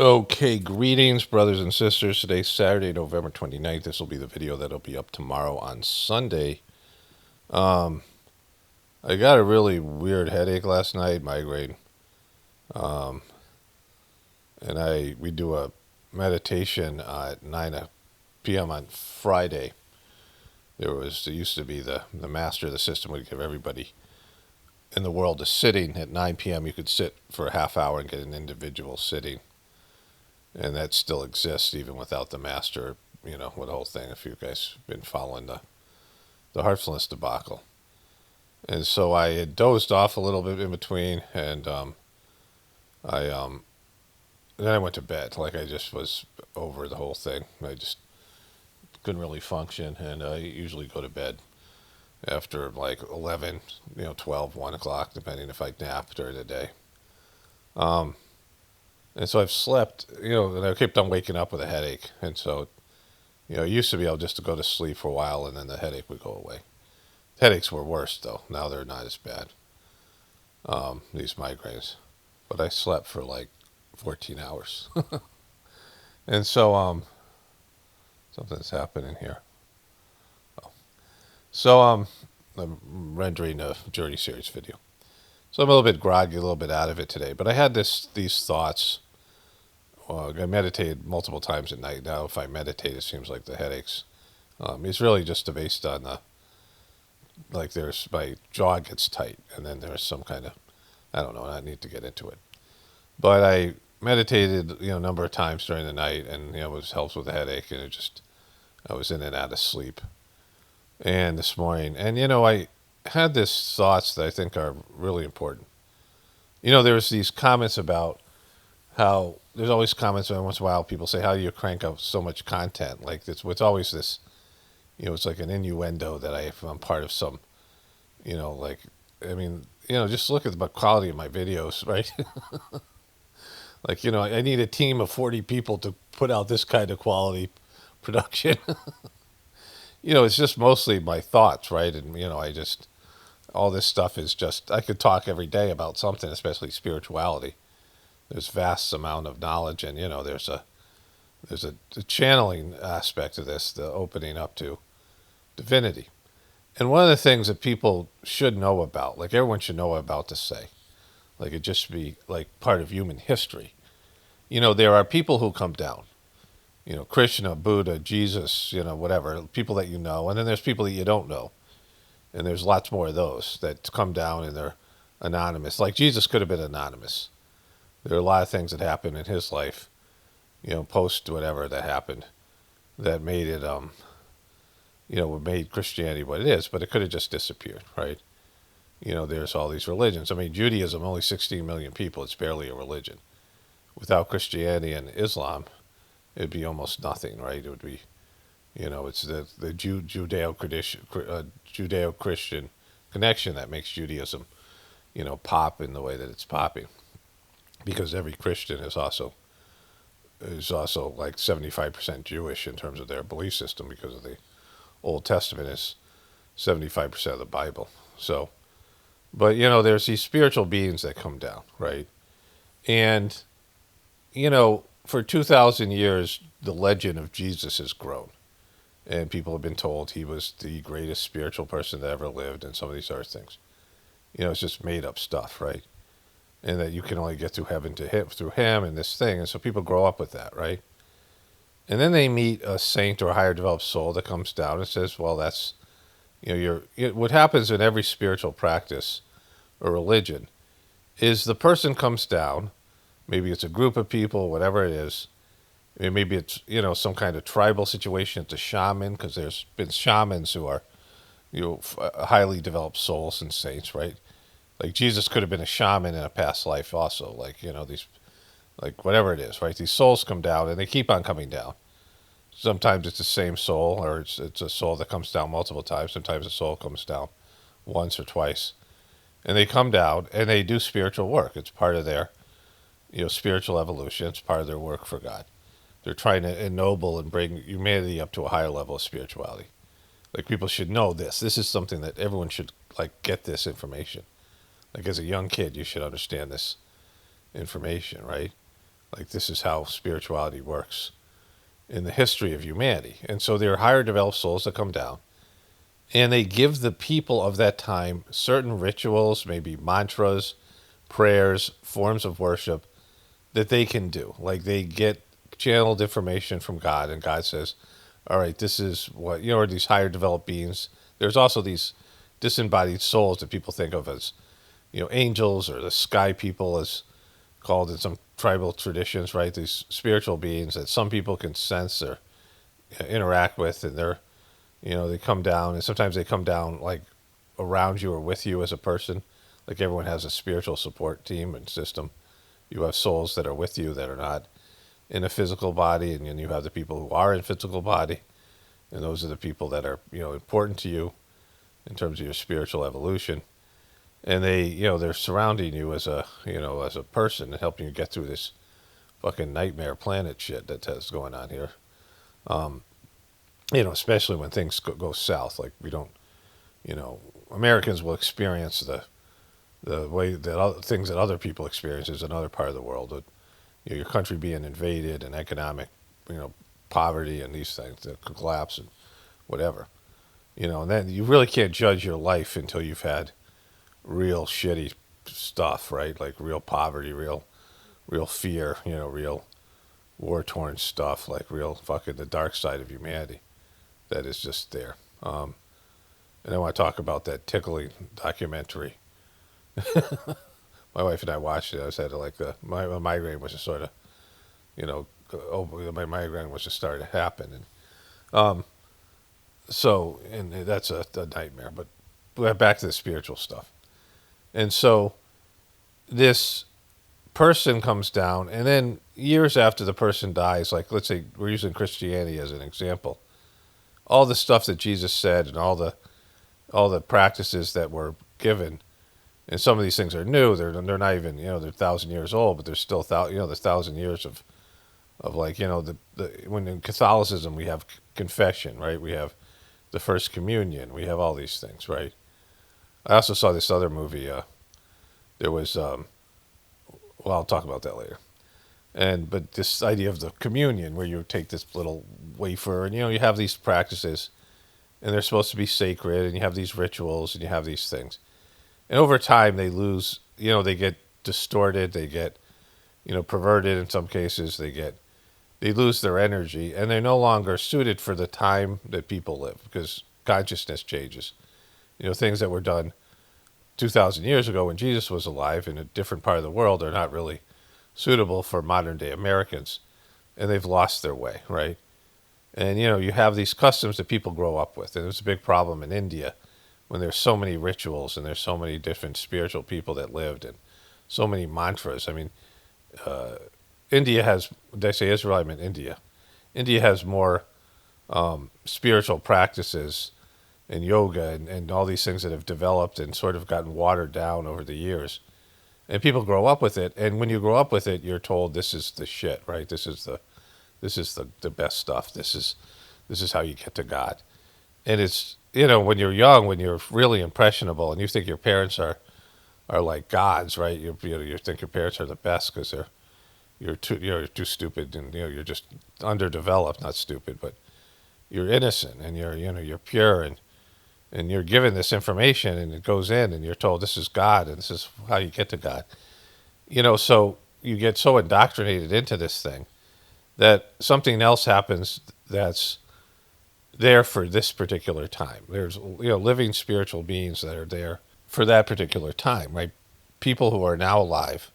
Okay, greetings, brothers and sisters. Today's Saturday, November 29th. This will be the video that'll be up tomorrow on Sunday. Um, I got a really weird headache last night, migraine. Um, and we do a meditation at 9 p.m. on Friday. There used to be the master of the system would give everybody in the world a sitting at 9 p.m. You could sit for a half hour and get an individual sitting. And that still exists even without the master, with the whole thing, if you guys have been following the Heartfulness debacle. And so I had dozed off a little bit in between, and I then I went to bed. Like I just was over the whole thing. I just couldn't really function, and I usually go to bed after like 11, 12, 1 o'clock, depending if I nap during the day. And so I've slept, and I kept on waking up with a headache. And so, it used to be able just to go to sleep for a while and then the headache would go away. Headaches were worse, though. Now they're not as bad, these migraines. But I slept for like 14 hours. And so something's happening here. Oh. So I'm rendering a Journey series video. So I'm a little bit groggy, a little bit out of it today. But I had these thoughts. I meditated multiple times at night. Now, if I meditate, it seems like the headaches. It's really just based on my jaw gets tight, and then there's some kind of, I don't know, I need to get into it. But I meditated, a number of times during the night, and it helps with the headache, and I was in and out of sleep. And this morning, and I had these thoughts that I think are really important. There's these comments about how there's always comments every once in a while. People say, "How do you crank out so much content?" Like it's always this, it's like an innuendo that I'm part of some, like, I mean, just look at the quality of my videos, right? Like, I need a team of 40 people to put out this kind of quality production. It's just mostly my thoughts, right? And all this stuff is just, I could talk every day about something, especially spirituality. There's vast amount of knowledge, and there's a channeling aspect of this, the opening up to divinity. And one of the things that people should know about, like everyone should know about to say, like it just be like part of human history. There are people who come down, Krishna, Buddha, Jesus, whatever, people that you know, and then there's people that you don't know. And there's lots more of those that come down and they're anonymous. Like Jesus could have been anonymous. There are a lot of things that happened in his life, post whatever that happened, that made it, made Christianity what it is, but it could have just disappeared, right? There's all these religions. I mean, Judaism, only 16 million people, it's barely a religion. Without Christianity and Islam, it'd be almost nothing, right? It would be, it's the Judeo-Christian connection that makes Judaism, pop in the way that it's popping. Because every Christian is also like 75% Jewish in terms of their belief system, because of the Old Testament is 75% of the Bible. So, but there's these spiritual beings that come down, right? And for 2,000 years, the legend of Jesus has grown, and people have been told he was the greatest spiritual person that ever lived, and some of these other things. It's just made up stuff, right? And that you can only get through heaven to him through him and this thing. And so people grow up with that, right? And then they meet a saint or a higher developed soul that comes down and says, well, that's, what happens in every spiritual practice or religion is the person comes down, maybe it's a group of people, whatever it is. Maybe it's, some kind of tribal situation. It's a shaman, because there's been shamans who are, highly developed souls and saints, right? Like Jesus could have been a shaman in a past life also, like, these, like whatever it is, right? These souls come down and they keep on coming down. Sometimes it's the same soul, or it's a soul that comes down multiple times. Sometimes a soul comes down once or twice. And they come down and they do spiritual work. It's part of their, spiritual evolution. It's part of their work for God. They're trying to ennoble and bring humanity up to a higher level of spirituality. Like people should know this. This is something that everyone should like get this information. Like as a young kid, you should understand this information, right? Like, this is how spirituality works in the history of humanity. And so there are higher developed souls that come down, and they give the people of that time certain rituals, maybe mantras, prayers, forms of worship that they can do. Like, they get channeled information from God, and God says, all right, this is what, or these higher developed beings. There's also these disembodied souls that people think of as, angels, or the sky people, as called in some tribal traditions, right? These spiritual beings that some people can sense or interact with, and they come down, and sometimes they come down like around you or with you as a person. Like, everyone has a spiritual support team and system. You have souls that are with you that are not in a physical body, and then you have the people who are in physical body, and those are the people that are important to you in terms of your spiritual evolution. And they're surrounding you as a person and helping you get through this fucking nightmare planet shit that has going on here. Especially when things go south. Like, we don't, Americans will experience the way that things that other people experience is another part of the world. Your country being invaded, and economic, poverty, and these things that could collapse and whatever. And then you really can't judge your life until you've had real shitty stuff, right? Like, real poverty, real fear, real war-torn stuff, like real fucking the dark side of humanity that is just there. And I want to talk about that tickling documentary. My wife and I watched it. I said, like, my migraine was just sort of, my migraine was just starting to happen. And and that's a nightmare. But back to the spiritual stuff. And so this person comes down, and then years after the person dies, like, let's say we're using Christianity as an example, all the stuff that Jesus said and all the practices that were given, and some of these things are new. They're not even, they're 1,000 years old, but they're still there's 1,000 years of like, when in Catholicism we have confession, right? We have the first communion. We have all these things, right? I also saw this other movie. There was, well, I'll talk about that later. But this idea of the communion, where you take this little wafer, and you have these practices, and they're supposed to be sacred, and you have these rituals, and you have these things, and over time they lose. They get distorted, they get, perverted in some cases. They lose their energy, and they're no longer suited for the time that people live, because consciousness changes. Things that were done 2,000 years ago when Jesus was alive in a different part of the world are not really suitable for modern day Americans, and they've lost their way, right? And you have these customs that people grow up with, and it's a big problem in India when there's so many rituals and there's so many different spiritual people that lived, and so many mantras. I mean, India has, did I say Israel? I meant India. India has more spiritual practices and yoga and all these things that have developed and sort of gotten watered down over the years. And people grow up with it, and when you grow up with it, you're told this is the shit, right? This is the best stuff. This is how you get to God. And it's, when you're young, when you're really impressionable, and you think your parents are like gods, right? You think your parents are the best because you're too stupid, and you're just underdeveloped, not stupid, but you're innocent, and you're pure, and you're given this information, and it goes in, and you're told this is God, and this is how you get to God. So you get so indoctrinated into this thing that something else happens that's there for this particular time. There's living spiritual beings that are there for that particular time, right? People who are now alive,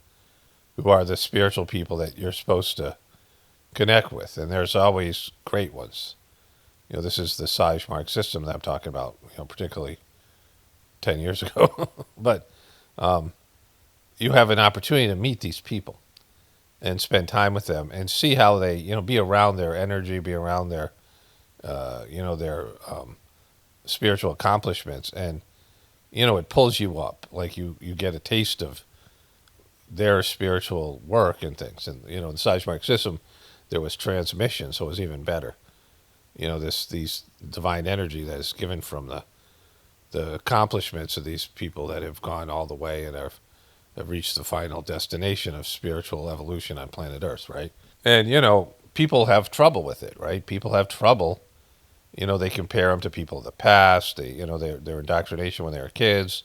who are the spiritual people that you're supposed to connect with, and there's always great ones. This is the size mark system that I'm talking about, particularly 10 years ago. But you have an opportunity to meet these people and spend time with them and see how they, be around their energy, be around their, their spiritual accomplishments. And, it pulls you up. Like, you get a taste of their spiritual work and things. And, in the size mark system, there was transmission, so it was even better. These divine energy that is given from the accomplishments of these people that have gone all the way and have reached the final destination of spiritual evolution on planet Earth, right? And, people have trouble with it, right? People have trouble. They compare them to people of the past. Their indoctrination when they were kids.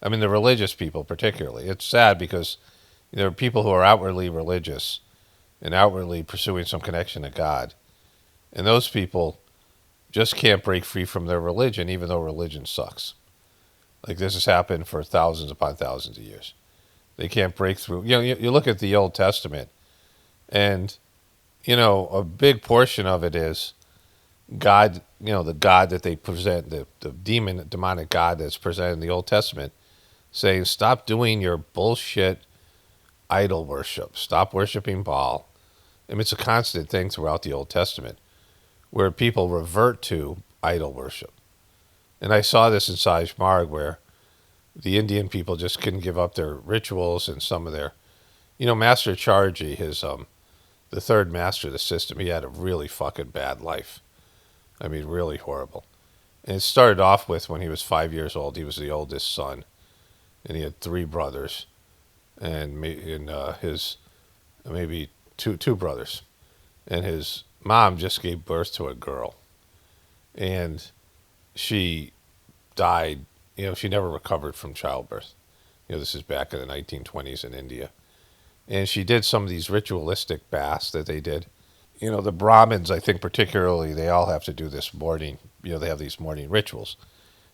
I mean, the religious people particularly. It's sad because there are people who are outwardly religious and outwardly pursuing some connection to God. And those people just can't break free from their religion, even though religion sucks. Like this has happened for thousands upon thousands of years. They can't break through. You look at the Old Testament, and, a big portion of it is God, the God that they present, the demonic God that's presented in the Old Testament, saying, stop doing your bullshit idol worship. Stop worshiping Baal. I mean, it's a constant thing throughout the Old Testament where people revert to idol worship. And I saw this in Saj Marg where the Indian people just couldn't give up their rituals and some of their, Master Charji, the third master of the system, he had a really fucking bad life. I mean, really horrible. And it started off with when he was 5 years old. He was the oldest son, and he had 3 brothers, and his maybe two brothers, and his mom just gave birth to a girl, and she died. She never recovered from childbirth. This is back in the 1920s in India, and she did some of these ritualistic baths that they did. The Brahmins, I think particularly, they all have to do this morning. They have these morning rituals.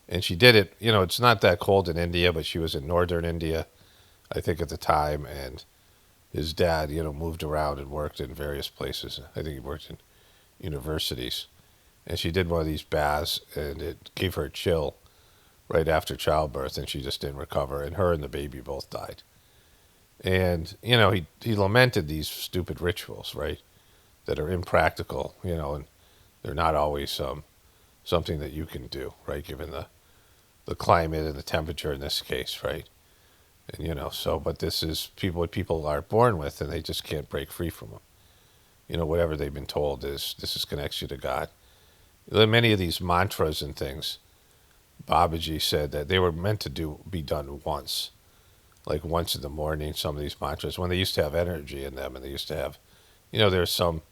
And she did it, it's not that cold in India, but she was in northern India, I think at the time. And his dad, moved around and worked in various places. I think he worked in universities. And she did one of these baths, and it gave her a chill right after childbirth, and she just didn't recover. And her and the baby both died. And, he lamented these stupid rituals, right? That are impractical, and they're not always something that you can do, right? Given the climate and the temperature in this case, right? And but this is what people are born with, and they just can't break free from them. Whatever they've been told this connects you to God. Many of these mantras and things, Babaji said that they were meant to be done once, like once in the morning. Some of these mantras, when they used to have energy in them, and they used to have, there's some.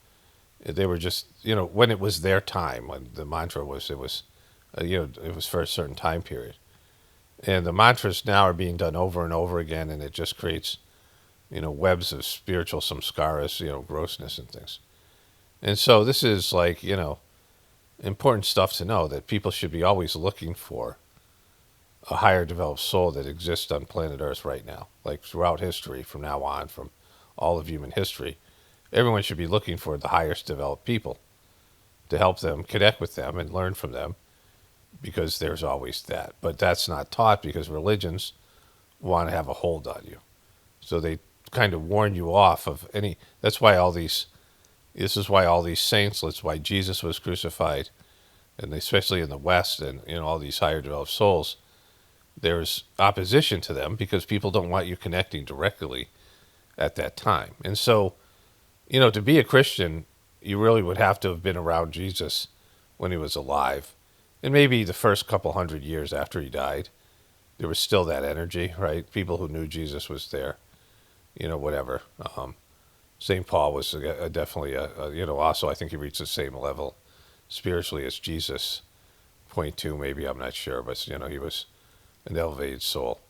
They were just, when it was their time, when the mantra was, it was for a certain time period. And the mantras now are being done over and over again, and it just creates, webs of spiritual samskaras, grossness and things. And so this is like, important stuff to know, that people should be always looking for a higher developed soul that exists on planet Earth right now, like throughout history, from now on, from all of human history. Everyone should be looking for the highest developed people to help them connect with them and learn from them, because there's always that. But that's not taught because religions want to have a hold on you. So they kind of warn you off of any. This is why all these saints, that's why Jesus was crucified, and especially in the West and all these higher developed souls, there's opposition to them because people don't want you connecting directly at that time. And so, to be a Christian, you really would have to have been around Jesus when he was alive. And maybe the first couple hundred years after he died, there was still that energy, right? People who knew Jesus was there, whatever. St. Paul was definitely, also I think he reached the same level spiritually as Jesus. 0.2 maybe, I'm not sure, but, he was an elevated soul.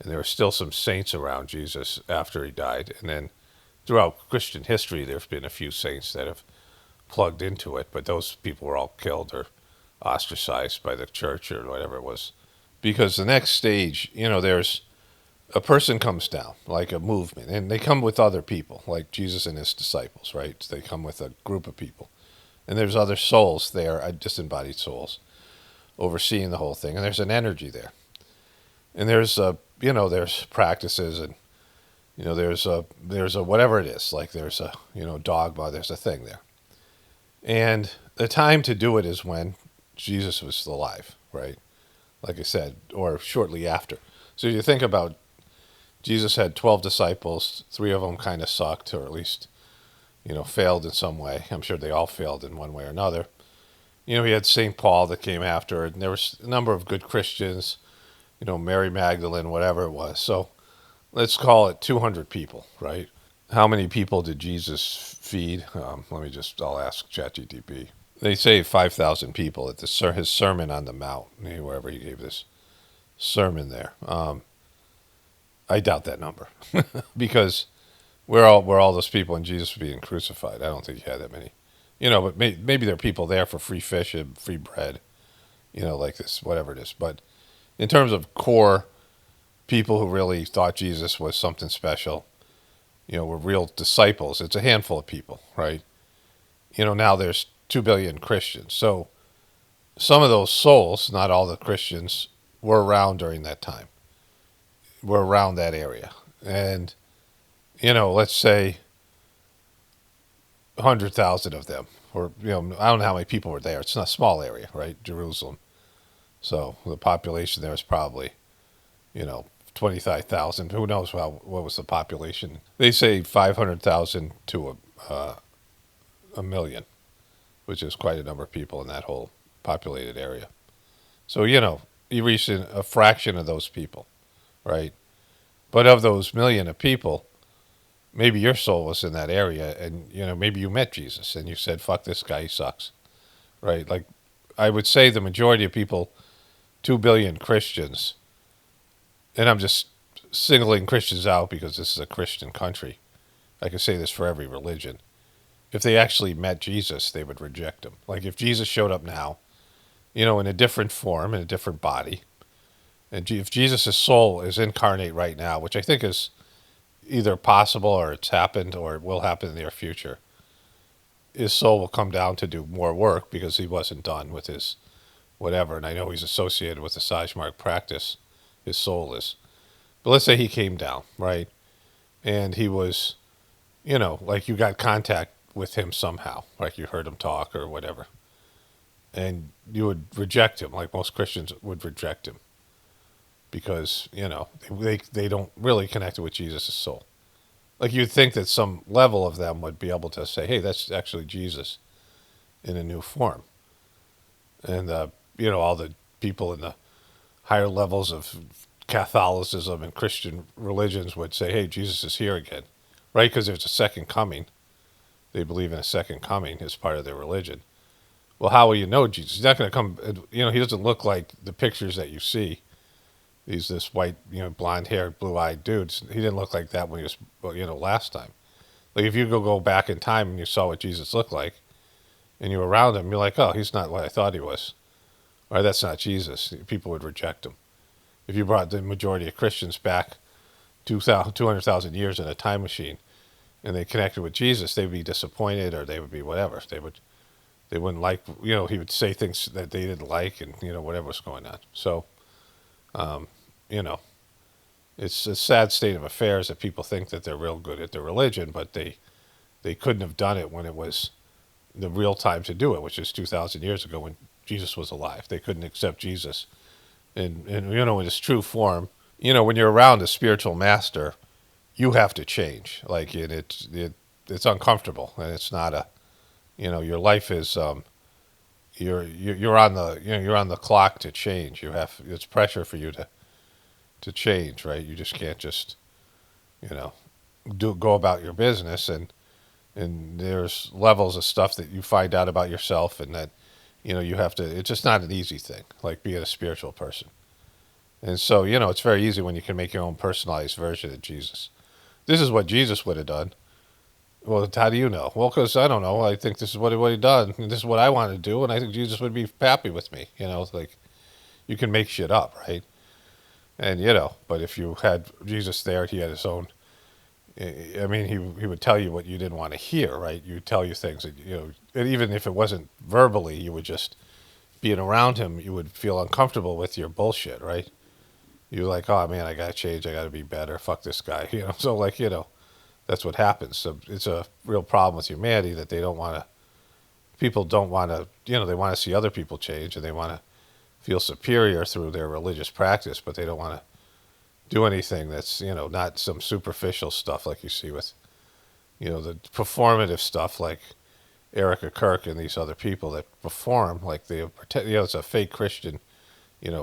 And there were still some saints around Jesus after he died. And then throughout Christian history, there's been a few saints that have plugged into it, but those people were all killed or ostracized by the church or whatever it was. Because the next stage, there's a person comes down, like a movement, and they come with other people, like Jesus and his disciples, right? They come with a group of people. And there's other souls there, disembodied souls, overseeing the whole thing. And there's an energy there. And there's, there's practices, and there's a whatever it is, like there's a, dogma, there's a thing there. And the time to do it is when Jesus was alive, right? Like I said, or shortly after. So you think about, Jesus had 12 disciples, 3 of them kind of sucked, or at least, failed in some way. I'm sure they all failed in one way or another. He had St. Paul that came after, and there was a number of good Christians, Mary Magdalene, whatever it was. So let's call it 200 people, right? How many people did Jesus feed? I'll ask ChatGTP. They say 5,000 people at his Sermon on the Mount, wherever he gave this sermon there. I doubt that number because where all those people and Jesus were being crucified. I don't think he had that many. But maybe there are people there for free fish and free bread, like this, whatever it is. But in terms of core people who really thought Jesus was something special, were real disciples, it's a handful of people, right? Now there's 2 billion Christians. So some of those souls, not all the Christians, were around during that time, were around that area. And, let's say 100,000 of them, or, I don't know how many people were there. It's not a small area, right? Jerusalem. So the population there is probably, 25,000. Who knows what was the population? They say 500,000 to a million, which is quite a number of people in that whole populated area. So, you reach a fraction of those people, right? But of those million of people, maybe your soul was in that area and, maybe you met Jesus and you said, fuck this guy, he sucks, right? Like, I would say the majority of people, 2 billion Christians, and I'm just singling Christians out because this is a Christian country. I could say this for every religion. If they actually met Jesus, they would reject him. Like if Jesus showed up now, in a different form, in a different body, and if Jesus' soul is incarnate right now, which I think is either possible or it's happened or it will happen in the near future, his soul will come down to do more work because he wasn't done with his whatever. And I know he's associated with the Sajmark practice. His soul is. But let's say he came down, right? And he was, like you got contact with him somehow, like you heard him talk or whatever. And you would reject him, like most Christians would reject him. Because, they don't really connect with Jesus' soul. Like you'd think that some level of them would be able to say, hey, that's actually Jesus in a new form. And, all the people in the higher levels of Catholicism and Christian religions would say, hey, Jesus is here again, right? Because there's a second coming. They believe in a second coming as part of their religion. Well, how will you know Jesus? He's not going to come, he doesn't look like the pictures that you see. He's this white, blonde-haired, blue-eyed dude. He didn't look like that when he was, last time. Like if you go back in time and you saw what Jesus looked like and you were around him, you're like, oh, he's not what I thought he was. Or that's not Jesus. People would reject him. If you brought the majority of Christians back 200,000 years in a time machine and they connected with Jesus, they would be disappointed or they would be whatever. They wouldn't like, he would say things that they didn't like and, whatever was going on. So, it's a sad state of affairs that people think that they're real good at their religion, but they couldn't have done it when it was the real time to do it, which is 2,000 years ago when Jesus was alive. They couldn't accept Jesus in his true form. When you're around a spiritual master, you have to change. Like it's uncomfortable, and it's not your life is you're on the clock to change. It's pressure for you to change, right? You just can't go about your business, and there's levels of stuff that you find out about yourself, and that you have to. It's just not an easy thing, like being a spiritual person. And so it's very easy when you can make your own personalized version of Jesus. This is what Jesus would have done. Well, how do you know? Well, because I don't know. I think this is what he would have done, and this is what I want to do, and I think Jesus would be happy with me. It's like you can make shit up, right? And but if you had Jesus there, he had his own. I mean, he would tell you what you didn't want to hear, right? He would tell you things that and even if it wasn't verbally, you would just being around him, you would feel uncomfortable with your bullshit, right? You're like, oh man, I gotta change, I gotta be better. Fuck this guy, So like that's what happens. So it's a real problem with humanity that they don't want to. People don't want to. They want to see other people change, and they want to feel superior through their religious practice, but they don't want to do anything that's not some superficial stuff like you see with the performative stuff like Erik or Kirk and these other people that perform like they pretend. It's a fake Christian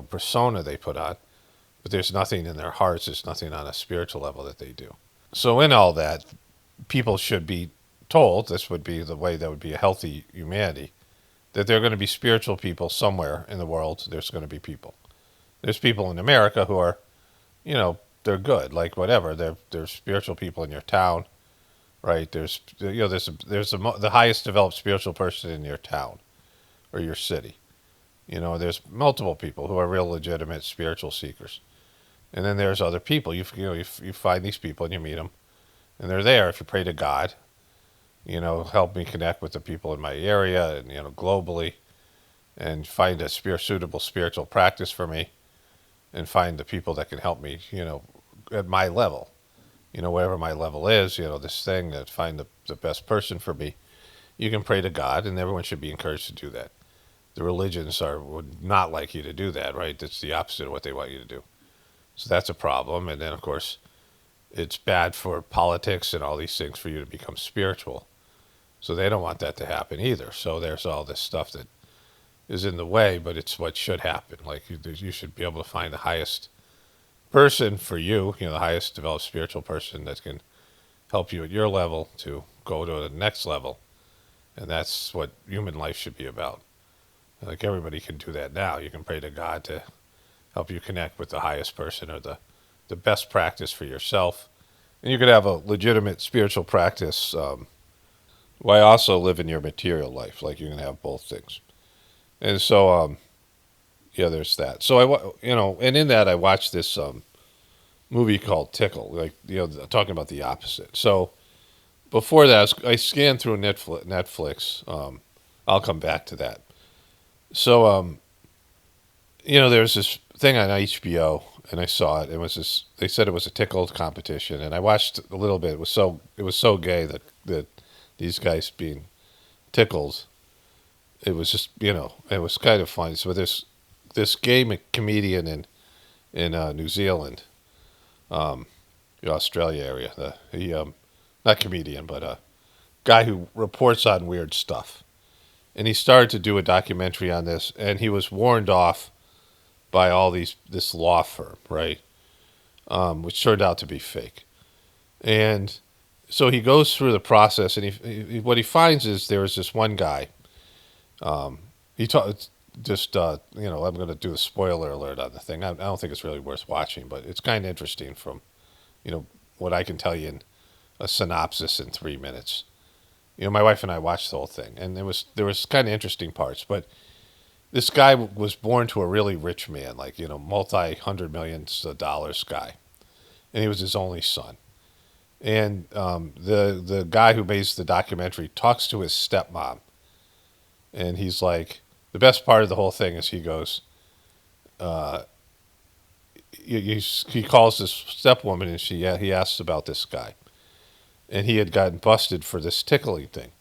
persona they put on, but there's nothing in their hearts. There's nothing on a spiritual level that they do. So in all that, people should be told, this would be the way that would be a healthy humanity, that there are going to be spiritual people somewhere in the world. There's going to be people. There's people in America who are, they're good, like whatever. There's spiritual people in your town, right? The highest developed spiritual person in your town or your city. There's multiple people who are real legitimate spiritual seekers. And then there's other people. You find these people and you meet them, and they're there. If you pray to God, help me connect with the people in my area and globally, and find a suitable spiritual practice for me, and find the people that can help me, at my level, whatever my level is, this thing that find the best person for me. You can pray to God, and everyone should be encouraged to do that. The religions would not like you to do that, right? That's the opposite of what they want you to do. So that's a problem. And then, of course, it's bad for politics and all these things for you to become spiritual. So they don't want that to happen either. So there's all this stuff that is in the way, but it's what should happen. Like you should be able to find the highest person for you, the highest developed spiritual person that can help you at your level to go to the next level. And that's what human life should be about. Like everybody can do that now. You can pray to God to help you connect with the highest person or the best practice for yourself. And you could have a legitimate spiritual practice while also living your material life. Like you can have both things. And so, there's that. So and in that I watched this movie called Tickle, like, talking about the opposite. So before that, I scanned through Netflix. I'll come back to that. So, there's this thing on HBO, and I saw it. It was this. They said it was a tickle competition, and I watched a little bit. It was so gay that these guys being tickled. It was just it was kind of funny. So this gay comedian in New Zealand, the Australia area. He not comedian, but a guy who reports on weird stuff. And he started to do a documentary on this, and he was warned off by this law firm, right? Which turned out to be fake. And so he goes through the process, and what he finds is there is this one guy. He taught just I'm going to do a spoiler alert on the thing. I don't think it's really worth watching, but it's kind of interesting from what I can tell you in a synopsis in 3 minutes. My wife and I watched the whole thing, and there was kind of interesting parts. But this guy was born to a really rich man, like multi-hundred-millions-of-dollars guy, and he was his only son. And the guy who makes the documentary talks to his stepmom, and he's like, the best part of the whole thing is he goes, he calls this stepwoman, and he asks about this guy. And he had gotten busted for this tickling thing.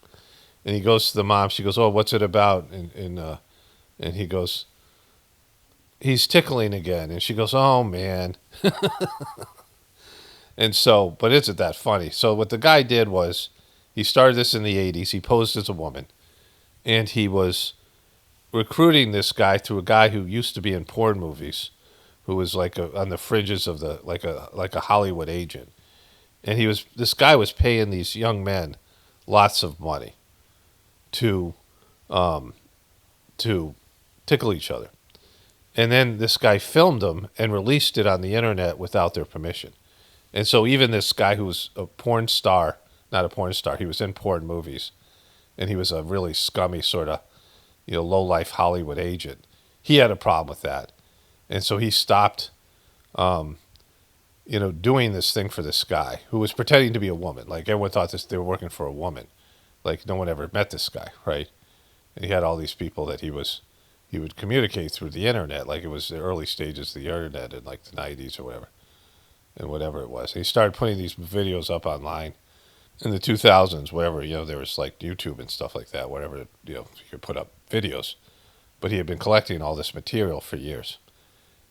And he goes to the mom. She goes, "Oh, what's it about?" And he goes, "He's tickling again." And she goes, "Oh, man." And so, but isn't that funny? So what the guy did was he started this in the 80s. He posed as a woman. And he was recruiting this guy through a guy who used to be in porn movies, who was like on the fringes of like a Hollywood agent. And this guy was paying these young men lots of money to tickle each other. And then this guy filmed them and released it on the internet without their permission. And so even this guy who was a porn star, not a porn star, he was in porn movies, and he was a really scummy sort of, low-life Hollywood agent. He had a problem with that. And so he stopped doing this thing for this guy who was pretending to be a woman. Like everyone thought they were working for a woman. Like no one ever met this guy, right? And he had all these people that he would communicate through the internet, like it was the early stages of the internet in like the 90s or whatever, and whatever it was. And he started putting these videos up online in the 2000s, whatever, there was like YouTube and stuff like that, whatever, you could put up videos. But he had been collecting all this material for years.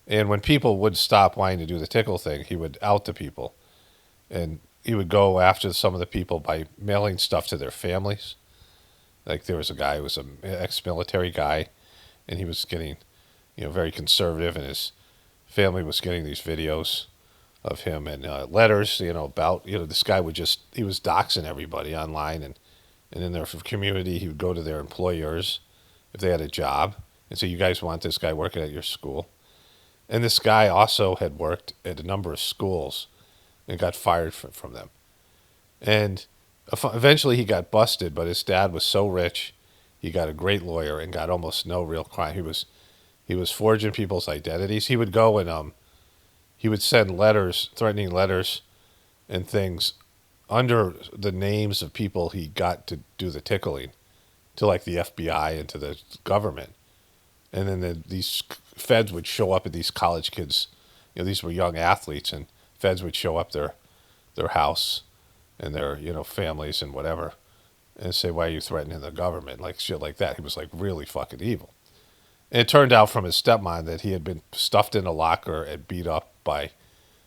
And when people would stop wanting to do the tickle thing, he would out the people. And he would go after some of the people by mailing stuff to their families. Like there was a guy who was an ex-military guy, and he was getting, very conservative, and his family was getting these videos of him and letters, about, this guy he was doxing everybody online, and in their community, he would go to their employers if they had a job and say, you guys want this guy working at your school? And this guy also had worked at a number of schools and got fired from them. And eventually he got busted, but his dad was so rich, he got a great lawyer and got almost no real crime. He was forging people's identities. He would go and he would send letters, threatening letters and things under the names of people he got to do the tickling to like the FBI and to the government. And then these feds would show up at these college kids. These were young athletes, and feds would show up their house and their, families and whatever, and say, why are you threatening the government? Like shit like that. He was like really fucking evil. And it turned out from his stepmom that he had been stuffed in a locker and beat up by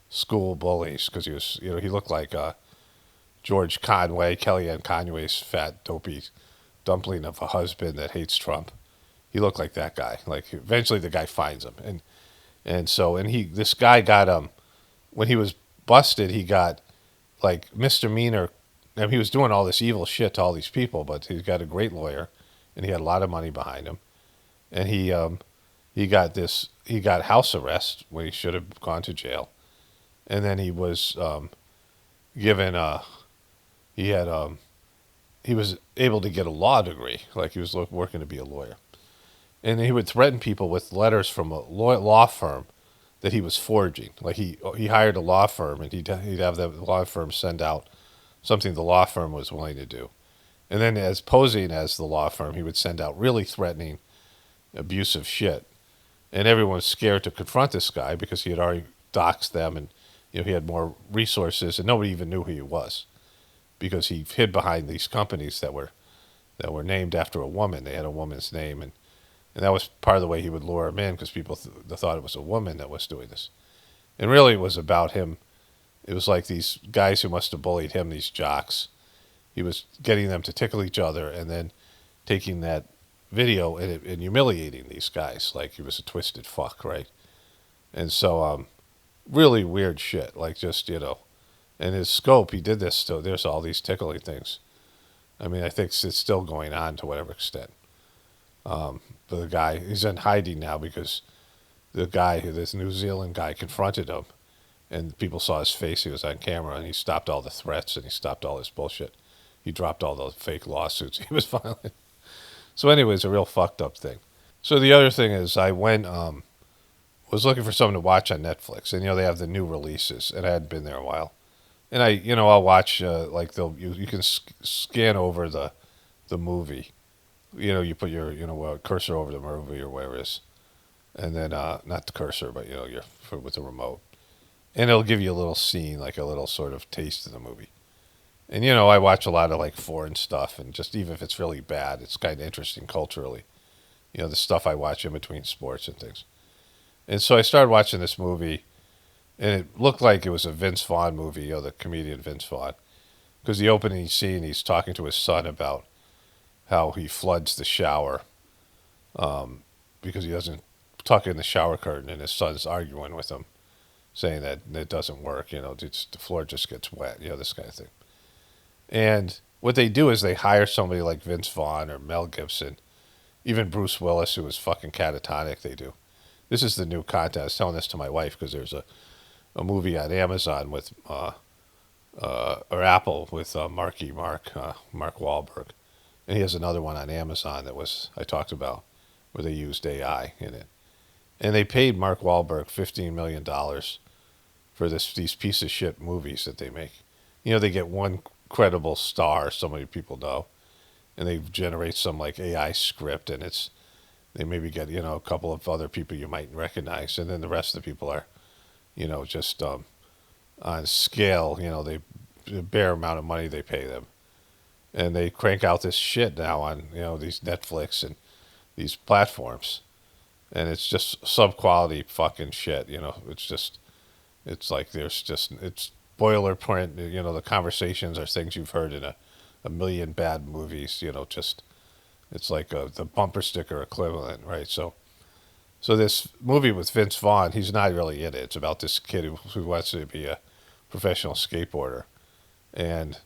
school bullies because he was, he looked like George Conway, Kellyanne Conway's fat, dopey dumpling of a husband that hates Trump. He looked like that guy. Like eventually the guy finds him, this guy got when he was busted, he got like misdemeanor. And he was doing all this evil shit to all these people, but he got a great lawyer, and he had a lot of money behind him, and he got house arrest when he should have gone to jail, and then he was given he was able to get a law degree, like he was working to be a lawyer. And he would threaten people with letters from a law firm that he was forging. Like he hired a law firm, and he'd have the law firm send out something the law firm was willing to do. And then as posing as the law firm, he would send out really threatening, abusive shit. And everyone was scared to confront this guy because he had already doxed them, and he had more resources, and nobody even knew who he was because he hid behind these companies that were named after a woman. They had a woman's name, and that was part of the way he would lure him in, because people thought it was a woman that was doing this. And really it was about him. It was like these guys who must have bullied him, these jocks. He was getting them to tickle each other and then taking that video and humiliating these guys like he was a twisted fuck, right? And so really weird shit, like just, and his scope, he did this, so there's all these tickling things. I mean, I think it's still going on to whatever extent. But the guy, he's in hiding now because this New Zealand guy confronted him, and people saw his face. He was on camera, and he stopped all the threats, and he stopped all this bullshit. He dropped all those fake lawsuits he was filing. So anyways, a real fucked up thing. So the other thing is I went, was looking for something to watch on Netflix, and they have the new releases, and I hadn't been there a while. And I'll watch, like you can scan over the movie. You put your, cursor over the movie or whatever it is. And then, not the cursor, but, with the remote. And it'll give you a little scene, like a little sort of taste of the movie. And, I watch a lot of, like, foreign stuff. And just even if it's really bad, it's kind of interesting culturally. The stuff I watch in between sports and things. And so I started watching this movie. And it looked like it was a Vince Vaughn movie, the comedian Vince Vaughn. Because the opening scene, he's talking to his son about how he floods the shower because he doesn't tuck in the shower curtain, and his son's arguing with him, saying that it doesn't work, the floor just gets wet, this kind of thing. And what they do is they hire somebody like Vince Vaughn or Mel Gibson, even Bruce Willis, who was fucking catatonic. They do. This is the new content. I was telling this to my wife because there's a movie on Amazon with or Apple with Mark Wahlberg. And he has another one on Amazon I talked about, where they used AI in it. And they paid Mark Wahlberg $15 million for these piece of shit movies that they make. They get one credible star, somebody people know, and they generate some like AI script, and they maybe get, a couple of other people you might recognize, and then the rest of the people are, just on scale, the bare amount of money they pay them. And they crank out this shit now on, these Netflix and these platforms. And it's just sub-quality fucking shit, it's like it's boilerplate, the conversations are things you've heard in a million bad movies, it's like the bumper sticker equivalent, right? So So this movie with Vince Vaughn, he's not really in it. It's about this kid who wants to be a professional skateboarder, and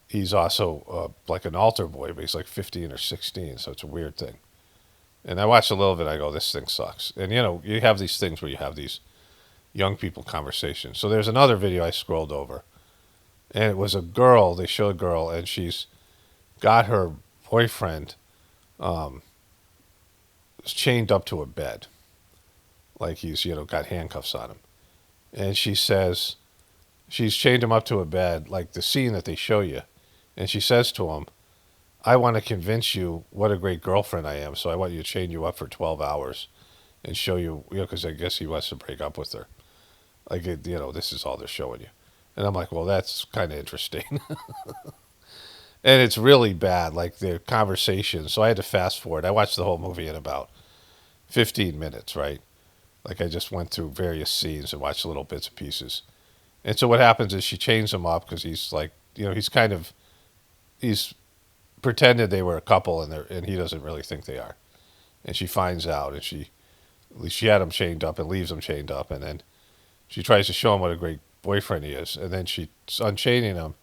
he's also like an altar boy, but he's like 15 or 16, so it's a weird thing. And I watched a little bit. I go, this thing sucks. And you have these things where you have these young people conversations. So there's another video I scrolled over, and it was a girl. They showed a girl, and she's got her boyfriend chained up to a bed, like he's got handcuffs on him. And she says she's chained him up to a bed, like the scene that they show you. And she says to him, "I want to convince you what a great girlfriend I am, so I want you to chain you up for 12 hours and show you, because I guess he wants to break up with her. Like, this is all they're showing you." And I'm like, well, that's kind of interesting. And it's really bad, like the conversation. So I had to fast forward. I watched the whole movie in about 15 minutes, right? Like I just went through various scenes and watched little bits and pieces. And so what happens is she chains him up because he's like, he's pretended they were a couple, and he doesn't really think they are. And she finds out, and she had him chained up and leaves him chained up, and then she tries to show him what a great boyfriend he is, and then she's unchaining him,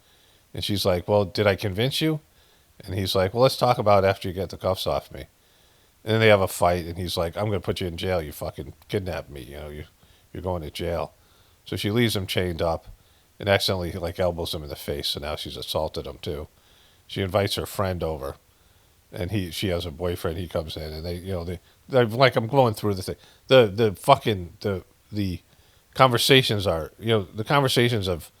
and she's like, "Well, did I convince you?" And he's like, "Well, let's talk about it after you get the cuffs off me." And then they have a fight, and he's like, "I'm going to put you in jail. You fucking kidnapped me. You're going to jail." So she leaves him chained up and accidentally like elbows him in the face, so now she's assaulted him too. She invites her friend over, and she has a boyfriend. He comes in, and they're like, I'm going through the thing. The conversations are, the conversations of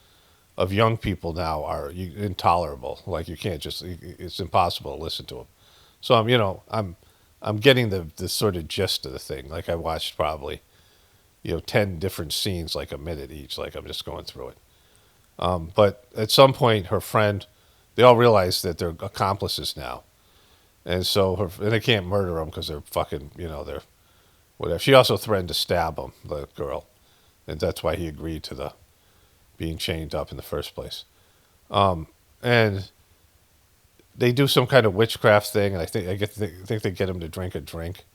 young people now are intolerable. Like you can't it's impossible to listen to them. So I'm getting the sort of gist of the thing. Like I watched probably 10 different scenes, like a minute each. Like I'm just going through it. But at some point, her friend, they all realize that they're accomplices now, and so and they can't murder them because they're fucking, they're whatever. She also threatened to stab him, the girl, and that's why he agreed to the being chained up in the first place. And they do some kind of witchcraft thing, and I think they get him to drink a drink,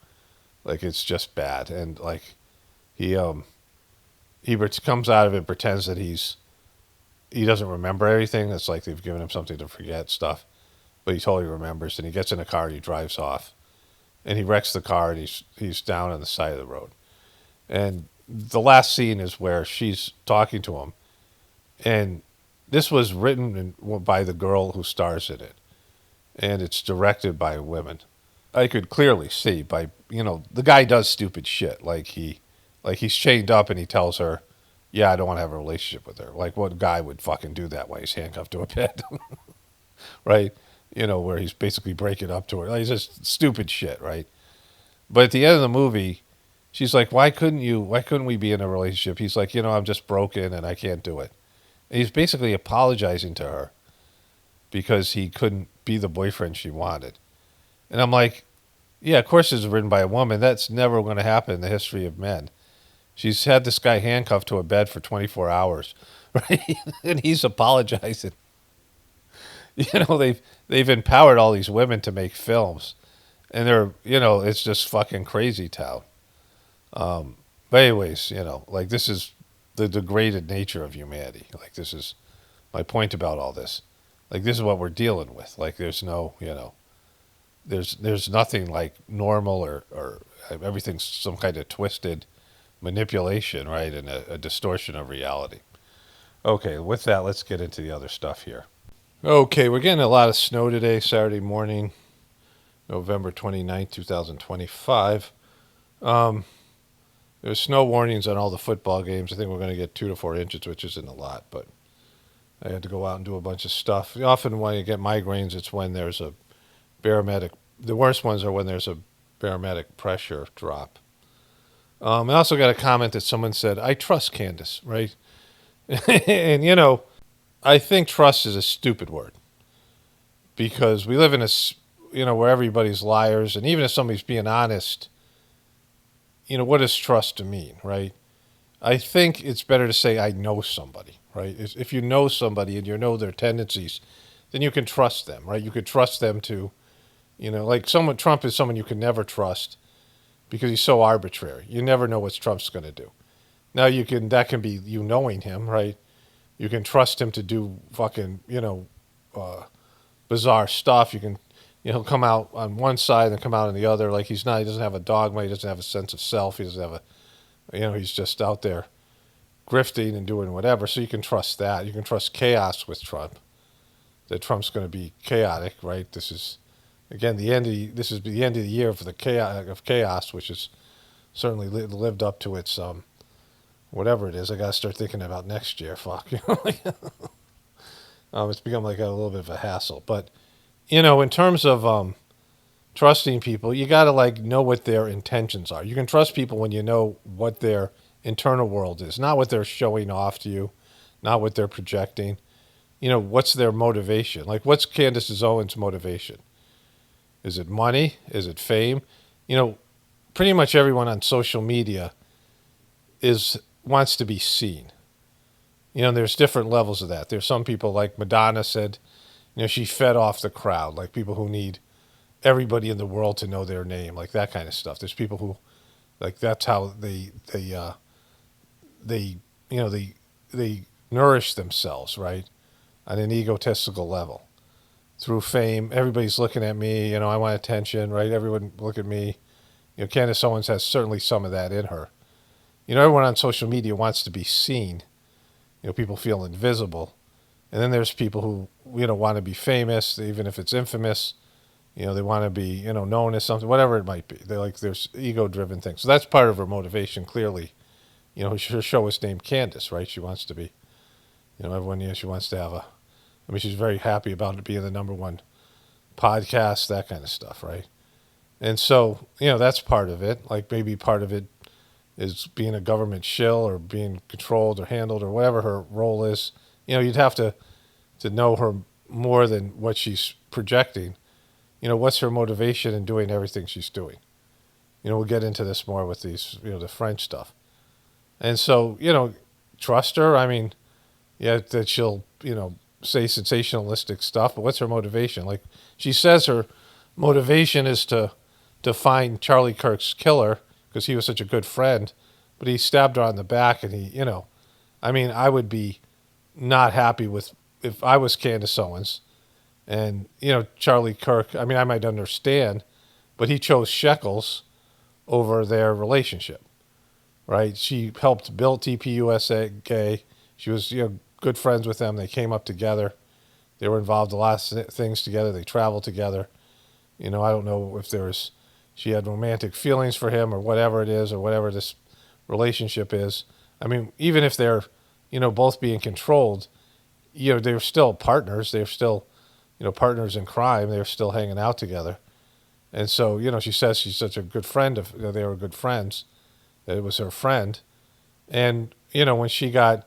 like it's just bad, and like he comes out of it, pretends that he doesn't remember everything. It's like they've given him something to forget stuff, but he totally remembers. And he gets in a car and he drives off, and he wrecks the car, and he's down on the side of the road. And the last scene is where she's talking to him, and this was written by the girl who stars in it, and it's directed by women. I could clearly see by the guy does stupid shit, like he's chained up and he tells her, "Yeah, I don't want to have a relationship with her." Like, what guy would fucking do that while he's handcuffed to a bed? Right? Where he's basically breaking up to her. Like, it's just stupid shit, right? But at the end of the movie, she's like, why couldn't we be in a relationship? He's like, I'm just broken and I can't do it. And he's basically apologizing to her because he couldn't be the boyfriend she wanted. And I'm like, yeah, of course it's written by a woman. That's never going to happen in the history of men. She's had this guy handcuffed to a bed for 24 hours, right? And he's apologizing. They've empowered all these women to make films, and they're, it's just fucking crazy town. But anyways, like this is the degraded nature of humanity. Like this is my point about all this. Like this is what we're dealing with. Like there's no, there's nothing like normal or everything's some kind of twisted manipulation, right? And a distortion of reality. Okay, with that, let's get into the other stuff here. Okay, we're getting a lot of snow today, Saturday morning, November 29th, 2025. There's snow warnings on all the football games. I think we're going to get 2 to 4 inches, which isn't a lot, but I had to go out and do a bunch of stuff. Often when you get migraines, it's when there's a barometric. The worst ones are when there's a barometric pressure drop. I also got a comment that someone said, "I trust Candace," right? And I think trust is a stupid word because we live in where everybody's liars, and even if somebody's being honest, what does trust mean, right? I think it's better to say I know somebody, right? If you know somebody and you know their tendencies, then you can trust them, right? You could trust them to, like Trump is someone you can never trust, because he's so arbitrary. You never know what Trump's going to do. Now that can be you knowing him, right? You can trust him to do fucking, bizarre stuff. You can, he'll come out on one side and come out on the other. Like he doesn't have a dogma. He doesn't have a sense of self. He doesn't have he's just out there grifting and doing whatever. So you can trust that. You can trust chaos with Trump. That Trump's going to be chaotic, right? This is, again, this is the end of the year for the chaos, which is certainly lived up to its whatever it is. I got to start thinking about next year. Fuck, it's become like a little bit of a hassle. But in terms of trusting people, you got to like know what their intentions are. You can trust people when you know what their internal world is, not what they're showing off to you, not what they're projecting. What's their motivation? Like, what's Candace Owens' motivation? Is it money? Is it fame? Pretty much everyone on social media wants to be seen. There's different levels of that. There's some people, like Madonna said, she fed off the crowd, like people who need everybody in the world to know their name, like that kind of stuff. There's people who, like, that's how they nourish themselves, right? On an egotistical level. Through fame, everybody's looking at me, I want attention, right? Everyone look at me. Candace Owens has certainly some of that in her. Everyone on social media wants to be seen. People feel invisible. And then there's people who, want to be famous, even if it's infamous. They want to be, known as something, whatever it might be. There's ego-driven things. So that's part of her motivation, clearly. Her show is named Candace, right? She wants to be, everyone, she wants to have she's very happy about it being the number one podcast, that kind of stuff, right? And so, that's part of it. Like maybe part of it is being a government shill or being controlled or handled or whatever her role is. You'd have to know her more than what she's projecting. What's her motivation in doing everything she's doing? We'll get into this more with these, the French stuff. And so, trust her. That she'll, say sensationalistic stuff, but what's her motivation? Like she says her motivation is to find Charlie Kirk's killer because he was such a good friend, but he stabbed her on the back and he, I would be not happy with if I was Candace Owens and, Charlie Kirk, I might understand, but he chose shekels over their relationship, right? She helped build TPUSGay. She was, good friends with them. They came up together. They were involved in a lot of things together. They traveled together. I don't know if she had romantic feelings for him or whatever it is or whatever this relationship is. Even if they're, both being controlled, they're still partners. They're still, partners in crime. They're still hanging out together. And so, she says she's such a good friend of, they were good friends, that it was her friend. And, when she got,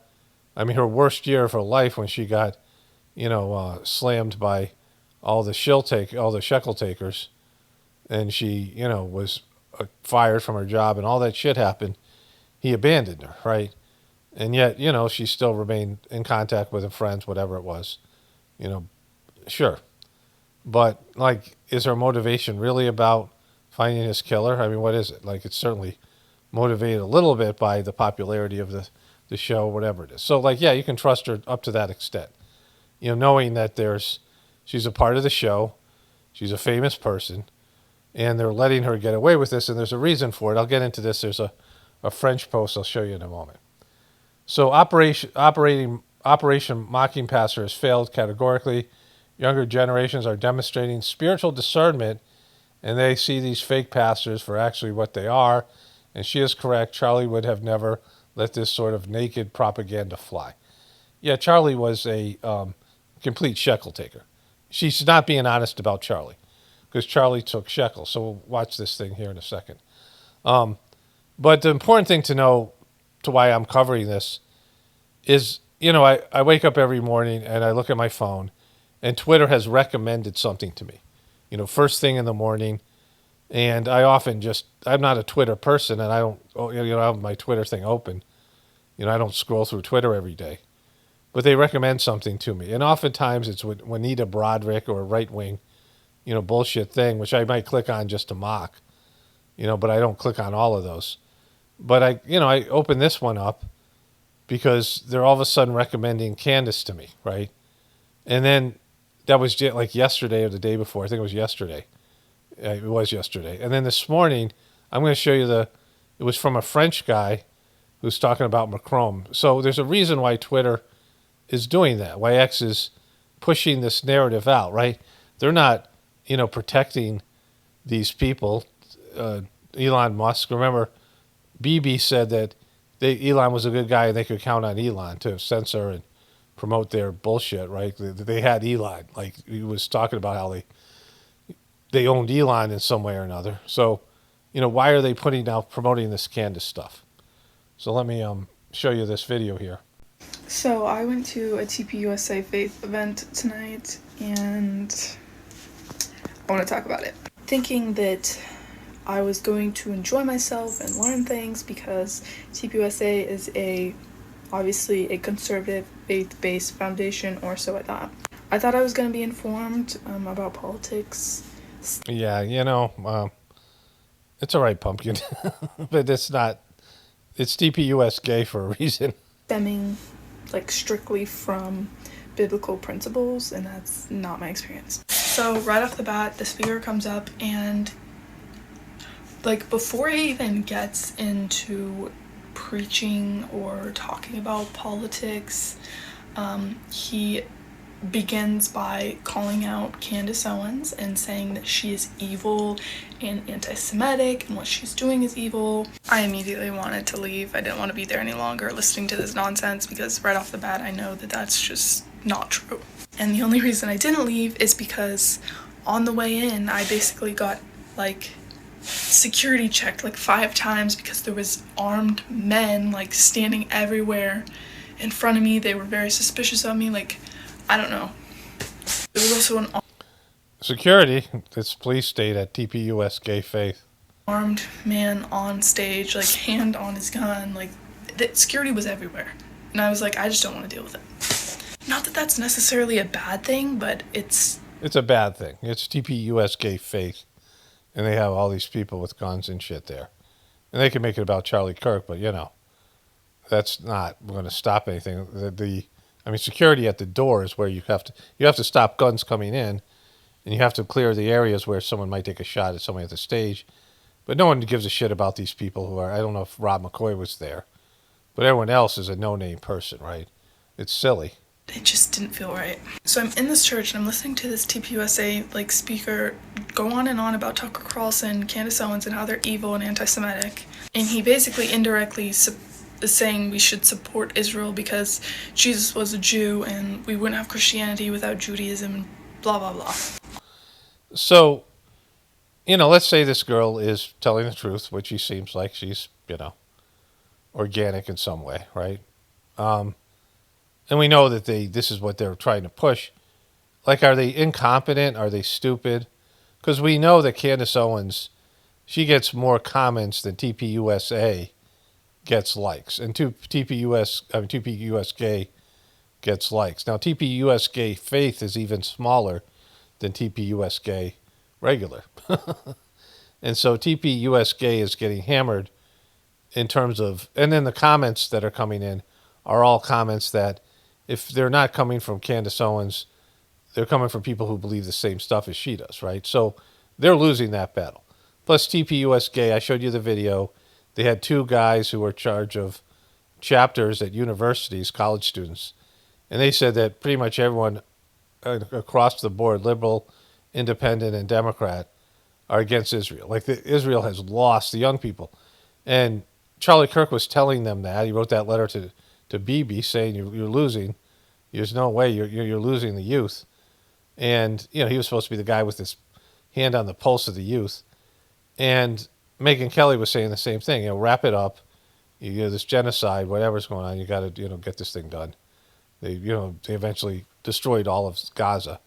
her worst year of her life when she got, slammed by all the shekel takers, and she, was fired from her job and all that shit happened, he abandoned her, right? And yet, she still remained in contact with her friends, whatever it was, sure. But, like, is her motivation really about finding his killer? What is it? Like, it's certainly motivated a little bit by the popularity of the show, whatever it is. So, like, yeah, you can trust her up to that extent. Knowing that she's a part of the show, she's a famous person, and they're letting her get away with this, and there's a reason for it. I'll get into this. There's a French post I'll show you in a moment. So Operation Mocking Pastor has failed categorically. Younger generations are demonstrating spiritual discernment, and they see these fake pastors for actually what they are. And she is correct. Charlie would have never let this sort of naked propaganda fly. Yeah, Charlie was a complete shekel taker. She's not being honest about Charlie because Charlie took shekels. So we'll watch this thing here in a second. But the important thing to know, to why I'm covering this, is, I wake up every morning and I look at my phone and Twitter has recommended something to me, first thing in the morning. And I often I'm not a Twitter person and I don't, I have my Twitter thing open. I don't scroll through Twitter every day. But they recommend something to me. And oftentimes it's Juanita Broderick or a right-wing, bullshit thing, which I might click on just to mock. but I don't click on all of those. But I open this one up because they're all of a sudden recommending Candace to me, right? And then that was like yesterday or the day before. I think it was yesterday. It was yesterday. And then this morning, I'm going to show you it was from a French guy who's talking about Macron. So there's a reason why Twitter is doing that, why X is pushing this narrative out, right? They're not, protecting these people. Elon Musk, remember, BB said that Elon was a good guy and they could count on Elon to censor and promote their bullshit, right? They had Elon. Like, he was talking about how they owned Elon in some way or another. So, why are they promoting this Candace stuff? So let me show you this video here. So I went to a TPUSA faith event tonight, and I want to talk about it. Thinking that I was going to enjoy myself and learn things because TPUSA is obviously a conservative faith-based foundation, or so I thought. I thought I was going to be informed about politics. Yeah, it's all right, pumpkin, but it's not. It's TPUSGay for a reason. Stemming strictly from biblical principles, and that's not my experience. So right off the bat, the speaker comes up and before he even gets into preaching or talking about politics, he begins by calling out Candace Owens and saying that she is evil and anti-Semitic and what she's doing is evil. I immediately wanted to leave. I didn't want to be there any longer listening to this nonsense because right off the bat I know that that's just not true. And the only reason I didn't leave is because on the way in I basically got security checked 5 times because there was armed men standing everywhere in front of me. They were very suspicious of me. I don't know. There was also an security. It's police state at TPUSGay Faith. Armed man on stage, hand on his gun. The security was everywhere. And I was I just don't want to deal with it. Not that that's necessarily a bad thing, but it's a bad thing. It's TPUSGay Faith. And they have all these people with guns and shit there. And they can make it about Charlie Kirk, but, that's not going to stop anything. Security at the door is where you have to stop guns coming in, and you have to clear the areas where someone might take a shot at somebody at the stage. But no one gives a shit about these people who are, I don't know if Rob McCoy was there, but everyone else is a no-name person, right? It's silly. It just didn't feel right. So I'm in this church and I'm listening to this TPUSA speaker go on and on about Tucker Carlson, Candace Owens, and how they're evil and anti-Semitic. And he basically indirectly is saying we should support Israel because Jesus was a Jew and we wouldn't have Christianity without Judaism and blah, blah, blah. So, let's say this girl is telling the truth, which she seems like she's, organic in some way, right? And we know that this is what they're trying to push. Are they incompetent? Are they stupid? Because we know that Candace Owens, she gets more comments than TPUSA gets likes. And TPUSGay gets likes. Now, TPUSGay Faith is even smaller than TPUSGay regular. And so TPUSGay is getting hammered in terms of, and then the comments that are coming in are all comments that, if they're not coming from Candace Owens, they're coming from people who believe the same stuff as she does, right? So they're losing that battle. Plus TPUSGay, I showed you the video. They had 2 guys who were in charge of chapters at universities, college students, and they said that pretty much everyone across the board, liberal, independent, and Democrat, are against Israel. Israel has lost the young people. And Charlie Kirk was telling them that. He wrote that letter to BB saying you're losing. There's no way you're losing the youth. And, he was supposed to be the guy with his hand on the pulse of the youth. And Megyn Kelly was saying the same thing. Wrap it up. This genocide, whatever's going on, you got to, get this thing done. They eventually destroyed all of Gaza.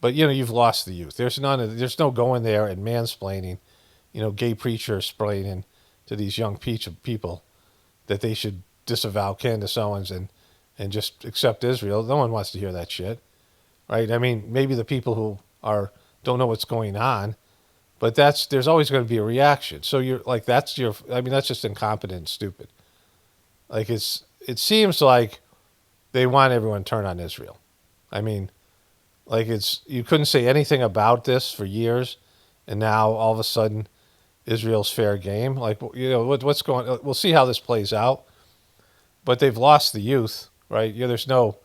But, you've lost the youth. There's no going there and mansplaining, gay preachers explaining to these young people that they should disavow Candace Owens and just accept Israel. No one wants to hear that shit, right? Maybe the people who don't know what's going on, But there's always going to be a reaction. So you're like, I mean, that's just incompetent and stupid. Like it seems like they want everyone to turn on Israel. I mean, like you couldn't say anything about this for years, and now all of a sudden Israel's fair game. Like, what's going? We'll see how this plays out. But they've lost the youth, right? There's no.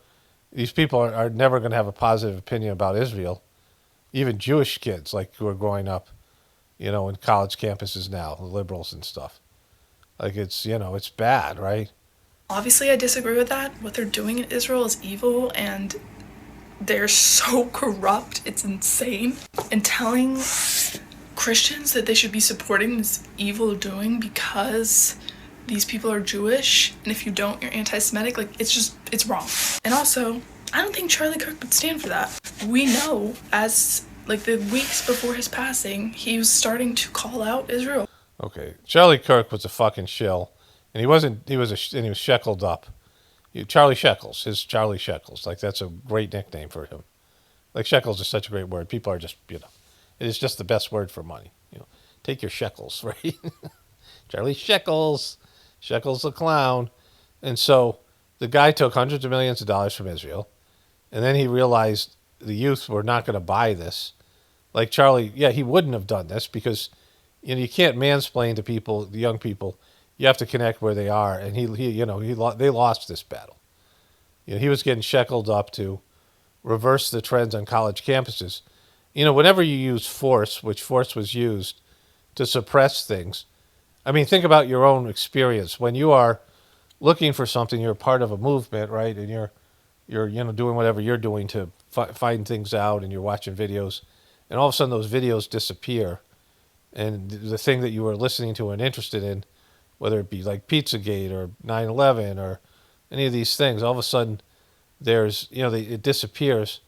These people are never going to have a positive opinion about Israel. Even Jewish kids, like who are growing up, in college campuses now, liberals and stuff. Like it's bad, right? Obviously, I disagree with that. What they're doing in Israel is evil, and they're so corrupt. It's insane. And telling Christians that they should be supporting this evil doing because these people are Jewish, and if you don't, you're anti-Semitic. Like, it's wrong. And also, I don't think Charlie Kirk would stand for that. We know, as like the weeks before his passing, he was starting to call out Israel. Okay, Charlie Kirk was a fucking shill, and he wasn't. He was sheckled up. Charlie Shekels, his Charlie Shekels. Like, that's a great nickname for him. Like, shekels is such a great word. People are just, it is just the best word for money. Take your shekels, right? Charlie Shekels. Shekels the clown. And so the guy took hundreds of millions of dollars from Israel, and then he realized the youth were not going to buy this. Like Charlie, yeah, he wouldn't have done this because you can't mansplain to people, the young people. You have to connect where they are, and they lost this battle. He was getting shackled up to reverse the trends on college campuses. Whenever you use force, which force was used to suppress things. I mean, think about your own experience. When you are looking for something, you're part of a movement, right? And you're doing whatever you're doing to find things out, and you're watching videos, and all of a sudden those videos disappear, and the thing that you were listening to and interested in, whether it be like Pizzagate or 9/11 or any of these things, all of a sudden it disappears.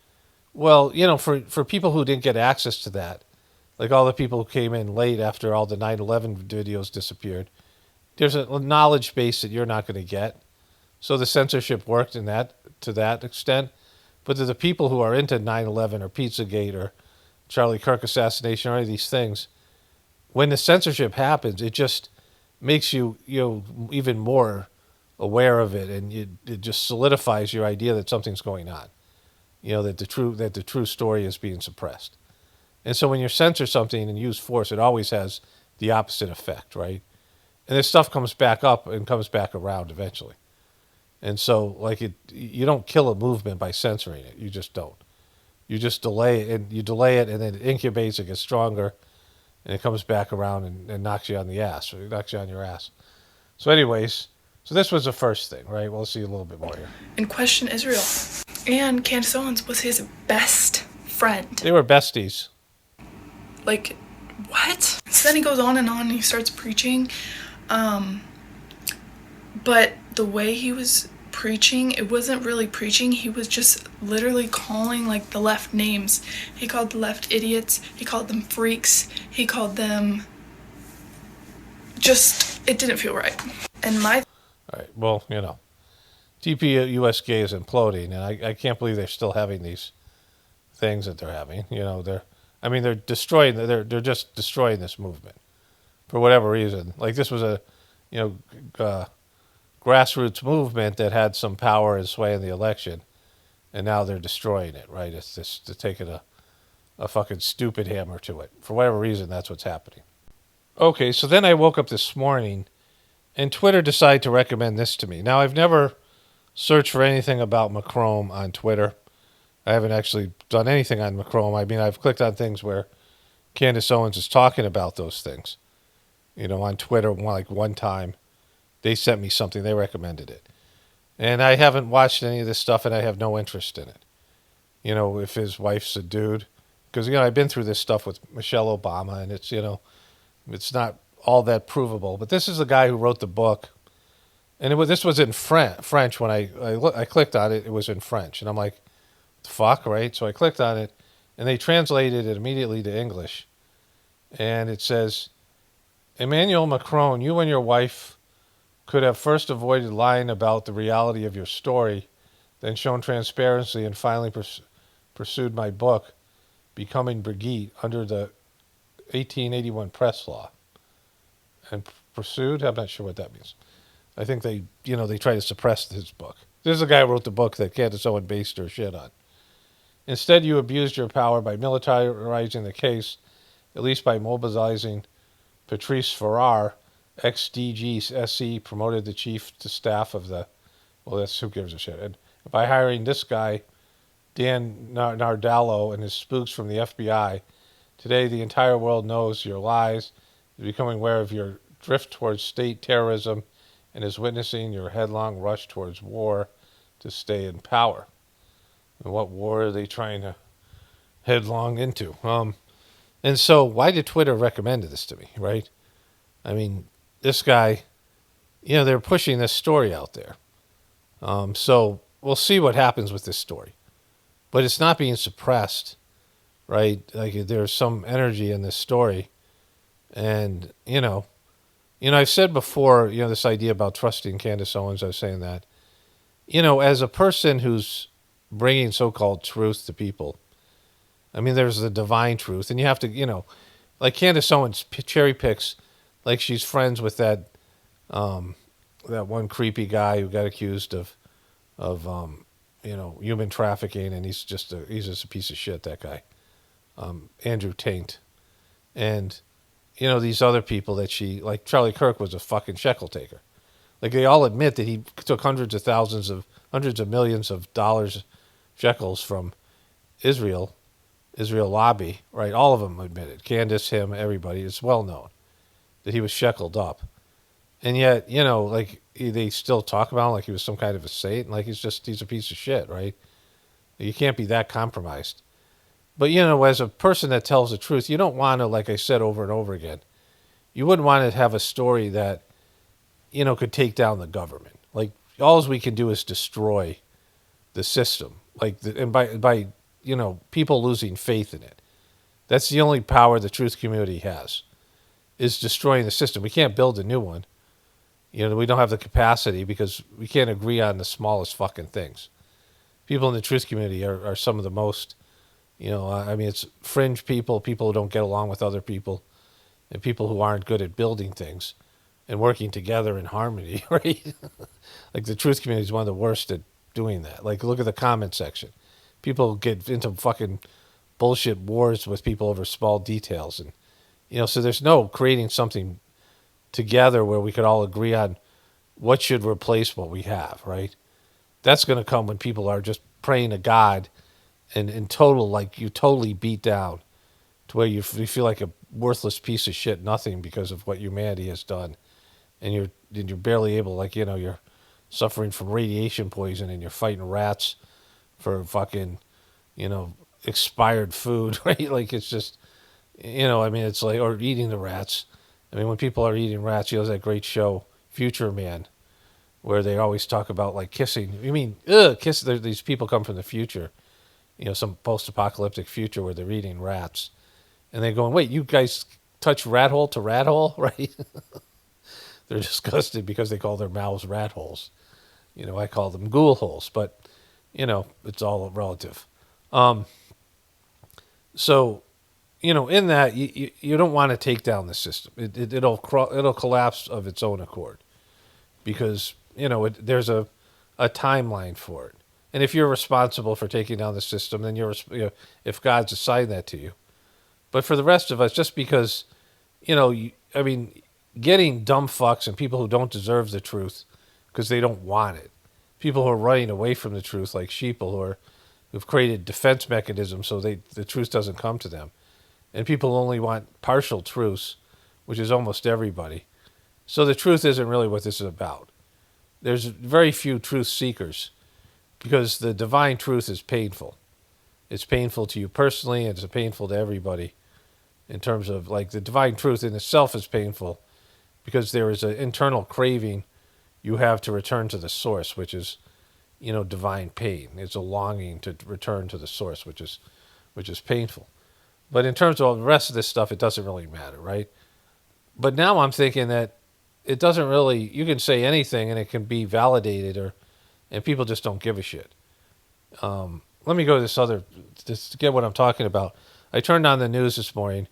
Well, for people who didn't get access to that, like all the people who came in late after all the 9/11 videos disappeared, there's a knowledge base that you're not going to get. So the censorship worked to that extent. But to the people who are into 9/11 or Pizzagate or Charlie Kirk assassination or any of these things, when the censorship happens, it just makes you even more aware of it, and it just solidifies your idea that something's going on. That the true story is being suppressed. And so when you censor something and use force, it always has the opposite effect, right? And this stuff comes back up and comes back around eventually. And so, like, you don't kill a movement by censoring it. You just don't. You just delay it, and then it incubates, it gets stronger, and it comes back around and knocks you on the ass, or it knocks you on your ass. So anyways, this was the first thing, right? We'll see a little bit more here. And question Israel. And Candace Owens was his best friend. They were besties. Like, what? So then he goes on and he starts preaching. But the way he was preaching, it wasn't really preaching. He was just literally calling like the left names. He called the left idiots. He called them freaks. He called them it didn't feel right. And all right, well, TPUSGAY is imploding, and I can't believe they're still having these things that they're having. They're destroying. They're just destroying this movement for whatever reason. Like, this was a grassroots movement that had some power and sway in the election, and now they're destroying it. Right? It's just to taking a fucking stupid hammer to it. For whatever reason, that's what's happening. Okay, so then I woke up this morning, and Twitter decided to recommend this to me. Now, I've never searched for anything about Macron on Twitter. I haven't actually done anything on Macron. I've clicked on things where Candace Owens is talking about those things. On Twitter, like one time, they sent me something. They recommended it. And I haven't watched any of this stuff, and I have no interest in it. If his wife's a dude. Because, I've been through this stuff with Michelle Obama, and it's not all that provable. But this is the guy who wrote the book. And this was in French. When I clicked on it, it was in French. And I'm like, fuck, right? So I clicked on it, and they translated it immediately to English. And it says, Emmanuel Macron, you and your wife could have first avoided lying about the reality of your story, then shown transparency and finally pursued my book, Becoming Brigitte, under the 1881 press law and pursued. I'm not sure what that means. I think they try to suppress his book. This is the guy who wrote the book that Candace Owen based her shit on. Instead, you abused your power by militarizing the case, at least by mobilizing Patrice Farrar, ex-DG SC, promoted the chief to staff of the, well, that's who gives a shit. And by hiring this guy, Dan Nardallo, and his spooks from the FBI, today the entire world knows your lies, is becoming aware of your drift towards state terrorism, and is witnessing your headlong rush towards war to stay in power. And what war are they trying to headlong into? And so why did Twitter recommend this to me, right? I mean, this guy, they're pushing this story out there. So we'll see what happens with this story. But it's not being suppressed, right? Like there's some energy in this story. And, I've said before, this idea about trusting Candace Owens, I was saying that, as a person who's bringing so-called truth to people, I mean, there's the divine truth, and you have to, like Candace Owens cherry picks, like she's friends with that one creepy guy who got accused of human trafficking, and he's just a piece of shit. That guy, Andrew Taint, and these other people that she, like Charlie Kirk was a fucking shekel taker. Like they all admit that he took hundreds of millions of dollars, shekels from Israel lobby, right? All of them admitted. Candace, him, everybody. It's well known that he was sheckled up. And yet, like they still talk about him like he was some kind of a saint. Like he's a piece of shit, right? You can't be that compromised. But, as a person that tells the truth, you don't want to, like I said over and over again, you wouldn't want to have a story that, could take down the government. Like all we can do is destroy the system. Like, and by people losing faith in it. That's the only power the truth community has, is destroying the system. We can't build a new one. We don't have the capacity because we can't agree on the smallest fucking things. People in the truth community are some of the most, it's fringe people who don't get along with other people, and people who aren't good at building things and working together in harmony, right? Like the truth community is one of the worst at doing that. Like look at the comment section. People get into fucking bullshit wars with people over small details. And, so there's no creating something together where we could all agree on what should replace what we have, right? That's going to come when people are just praying to God and in total, like you totally beat down to where you feel like a worthless piece of shit, nothing because of what humanity has done. And you're barely able, like, you're suffering from radiation poison and you're fighting rats for fucking, expired food, right? Like it's just, it's like, or eating the rats. I mean, when people are eating rats, there's that great show, Future Man, where they always talk about like kissing. You mean, kiss? These people come from the future, some post-apocalyptic future where they're eating rats, and they're going, "Wait, you guys touch rat hole to rat hole, right?" They're disgusted because they call their mouths rat holes. I call them ghoul holes, but it's all relative. So, in that you don't want to take down the system. It'll collapse of its own accord, because there's a timeline for it. And if you're responsible for taking down the system, then if God's assigned that to you. But for the rest of us, just because getting dumb fucks and people who don't deserve the truth because they don't want it, people who are running away from the truth like sheeple, who've created defense mechanisms so the truth doesn't come to them. And people only want partial truths, which is almost everybody. So the truth isn't really what this is about. There's very few truth seekers because the divine truth is painful. It's painful to you personally, and it's painful to everybody in terms of, like, the divine truth in itself is painful because there is an internal craving you have to return to the source, which is, divine pain. It's a longing to return to the source, which is painful. But in terms of all the rest of this stuff, it doesn't really matter, right? But now I'm thinking that it doesn't really, you can say anything and it can be validated, and people just don't give a shit. Let me go to this to get what I'm talking about. I turned on the news this morning,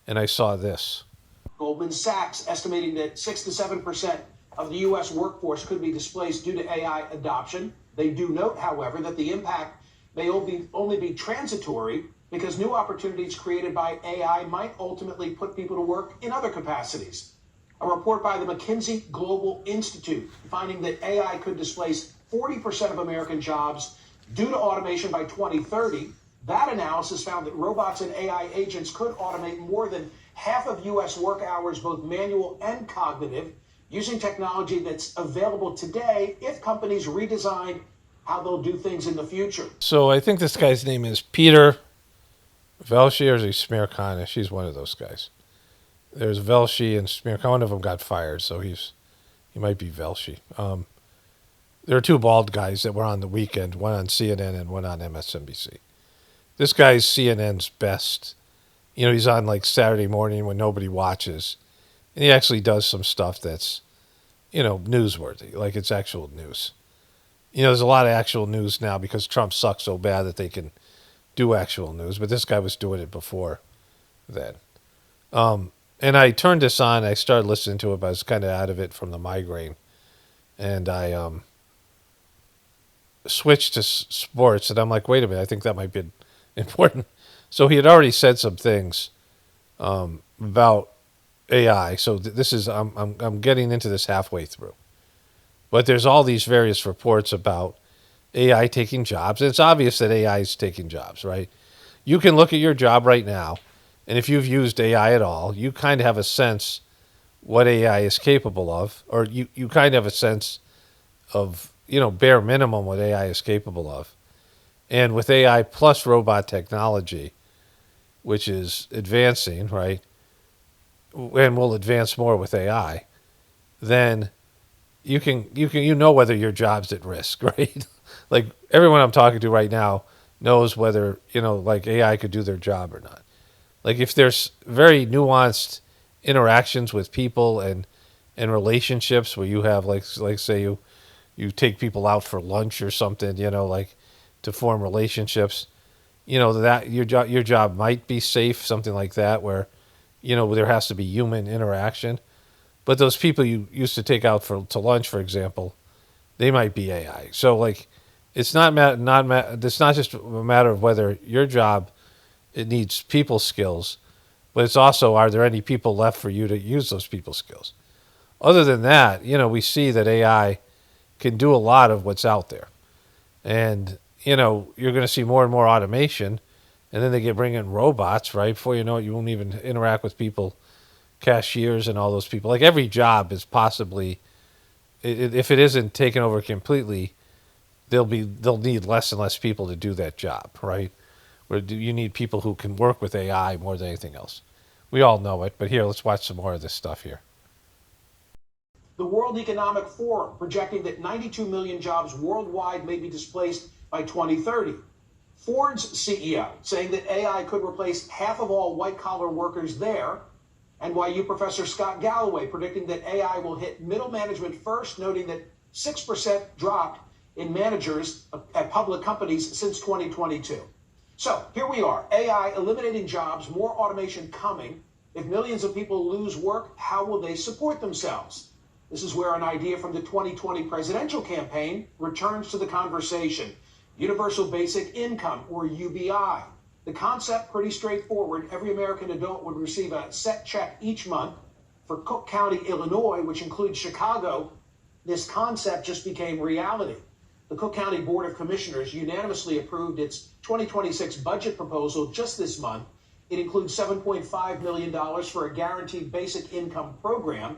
and I saw this. Goldman Sachs estimating that 6 to 7% of the U.S. workforce could be displaced due to AI adoption. They do note, however, that the impact may only be transitory because new opportunities created by AI might ultimately put people to work in other capacities. A report by the McKinsey Global Institute finding that AI could displace 40% of American jobs due to automation by 2030. That analysis found that robots and AI agents could automate more than half of U.S. work hours, both manual and cognitive, using technology that's available today if companies redesign how they'll do things in the future. So I think this guy's name is Peter Velshi, or is he Smirkanish? He's one of those guys. There's Velshi and Smirkanish. One of them got fired, so he might be Velshi. There are two bald guys that were on the weekend, one on CNN and one on MSNBC. This guy's CNN's best. You know, he's on like Saturday morning when nobody watches. And he actually does some stuff that's, you know, newsworthy, like it's actual news. You know, there's a lot of actual news now because Trump sucks so bad that they can do actual news. But this guy was doing it before then. And I turned this on. I started listening to it, but I was kind of out of it from the migraine. And I switched to sports, and I'm like, wait a minute, I think that might be important. So he had already said some things about AI. So this is I'm getting into this halfway through. But there's all these various reports about AI taking jobs. And it's obvious that AI is taking jobs, right? You can look at your job right now, and if you've used AI at all, you kind of have a sense what AI is capable of, or you kind of have a sense of, you know, bare minimum what AI is capable of. And with AI plus robot technology, which is advancing, right, and will advance more with AI, then you know whether your job's at risk, right? Like everyone I'm talking to right now knows whether, you know, like AI could do their job or not. Like if there's very nuanced interactions with people and relationships where you have like say you take people out for lunch or something, you know, like to form relationships, you know, that your job might be safe, something like that, where, you know, there has to be human interaction. But those people you used to take out to lunch, for example, they might be AI. So like, it's not it's not just a matter of whether your job it needs people skills, but it's also, are there any people left for you to use those people skills? Other than that, you know, we see that AI can do a lot of what's out there. And, you know, you're going to see more and more automation, and then they bring in robots, right? Before you know it, you won't even interact with people, cashiers and all those people. Like every job is possibly, if it isn't taken over completely, they'll need less and less people to do that job, right? Where you need people who can work with AI more than anything else. We all know it, but here, let's watch some more of this stuff here. The World Economic Forum projecting that 92 million jobs worldwide may be displaced by 2030. Ford's CEO saying that AI could replace half of all white-collar workers there. NYU professor Scott Galloway predicting that AI will hit middle management first, noting that 6% dropped in managers at public companies since 2022. So here we are, AI eliminating jobs, more automation coming. If millions of people lose work, how will they support themselves? This is where an idea from the 2020 presidential campaign returns to the conversation. Universal Basic Income, or UBI. The concept, pretty straightforward. Every American adult would receive a set check each month. For Cook County, Illinois, which includes Chicago, this concept just became reality. The Cook County Board of Commissioners unanimously approved its 2026 budget proposal just this month. It includes $7.5 million for a guaranteed basic income program.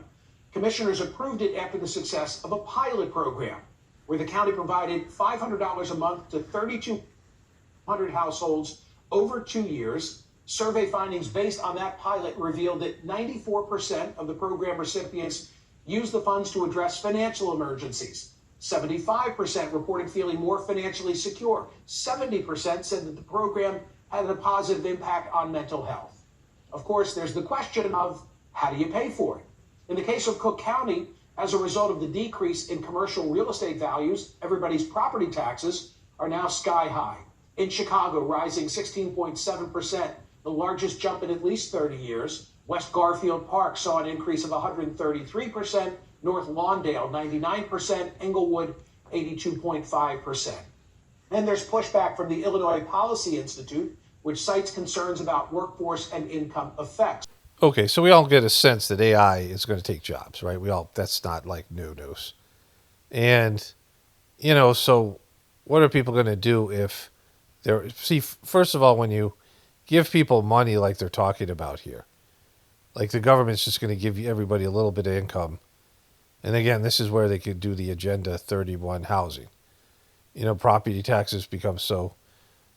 Commissioners approved it after the success of a pilot program where the county provided $500 a month to 3,200 households over 2 years. Survey findings based on that pilot revealed that 94% of the program recipients used the funds to address financial emergencies. 75% reported feeling more financially secure. 70% said that the program had a positive impact on mental health. Of course, there's the question of how do you pay for it? In the case of Cook County, as a result of the decrease in commercial real estate values, everybody's property taxes are now sky high. In Chicago, rising 16.7% the largest jump in at least 30 years. West Garfield Park saw an increase of 133%, North Lawndale 99%, Englewood 82.5%. And there's pushback from the Illinois Policy Institute, which cites concerns about workforce and income effects. Okay, so we all get a sense that AI is going to take jobs, right? That's not like new news. And, so what are people going to do if first of all, when you give people money like they're talking about here, like the government's just going to give everybody a little bit of income. And again, this is where they could do the Agenda 31 housing. Property taxes become so,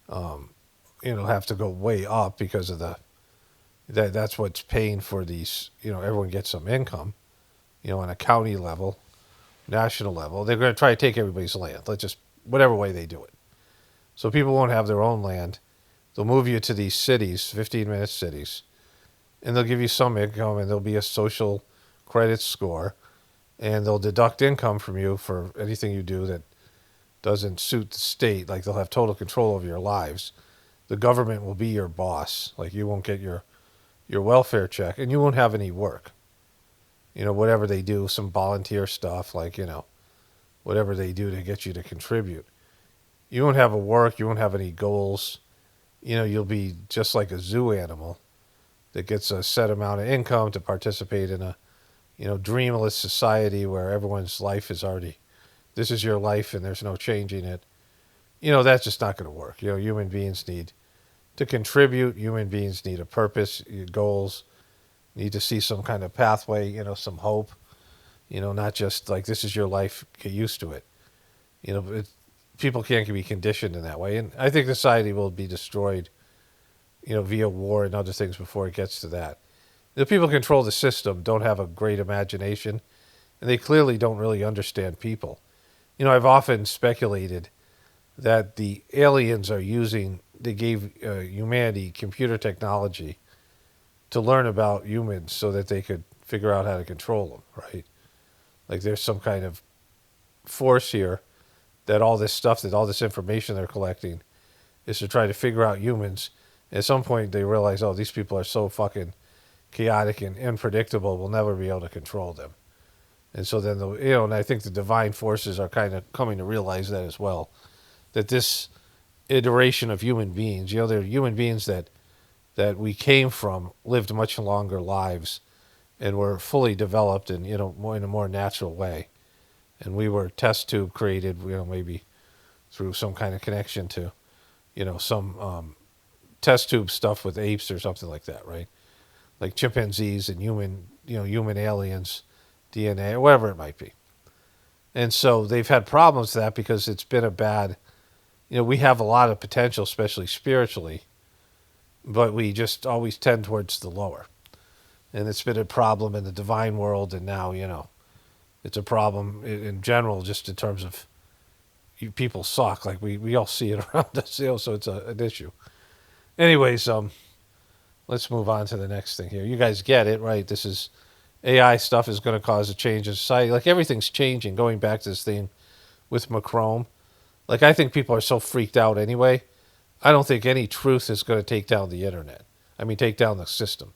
have to go way up because of that's what's paying for these, everyone gets some income, on a county level, national level. They're going to try to take everybody's land. Whatever way they do it. So people won't have their own land. They'll move you to these cities, 15-minute cities, and they'll give you some income, and there'll be a social credit score, and they'll deduct income from you for anything you do that doesn't suit the state. Like, they'll have total control over your lives. The government will be your boss. Like, you won't get your welfare check, and you won't have any work. Whatever they do, some volunteer stuff, like, whatever they do to get you to contribute. You won't have a work. You won't have any goals. You'll be just like a zoo animal that gets a set amount of income to participate in a, dreamless society where everyone's life is already, this is your life and there's no changing it. That's just not going to work. Human beings need to contribute. Human beings need a purpose, goals, need to see some kind of pathway, some hope, not just like, this is your life, get used to it. People can't be conditioned in that way. And I think society will be destroyed, via war and other things before it gets to that. The people who control the system don't have a great imagination, and they clearly don't really understand people. I've often speculated that the aliens they gave humanity computer technology to learn about humans so that they could figure out how to control them, right? Like, there's some kind of force here that all this information they're collecting is to try to figure out humans. At some point, they realize, oh, these people are so fucking chaotic and unpredictable, we'll never be able to control them. And so then, and I think the divine forces are kind of coming to realize that as well, that this iteration of human beings, they're human beings that we came from, lived much longer lives, and were fully developed and, more in a more natural way. And we were test tube created, maybe through some kind of connection to, some test tube stuff with apes or something like that, right? Like chimpanzees and human aliens, DNA, or whatever it might be. And so they've had problems with that because it's been a bad, we have a lot of potential, especially spiritually, but we just always tend towards the lower. And it's been a problem in the divine world, and now, it's a problem in general, just in terms of people suck. Like, we all see it around us, so it's an issue. Anyways, let's move on to the next thing here. You guys get it, right? This is AI stuff is going to cause a change in society. Like, everything's changing. Going back to this thing with Macron, like, I think people are so freaked out anyway. I don't think any truth is going to take down the internet. Take down the system.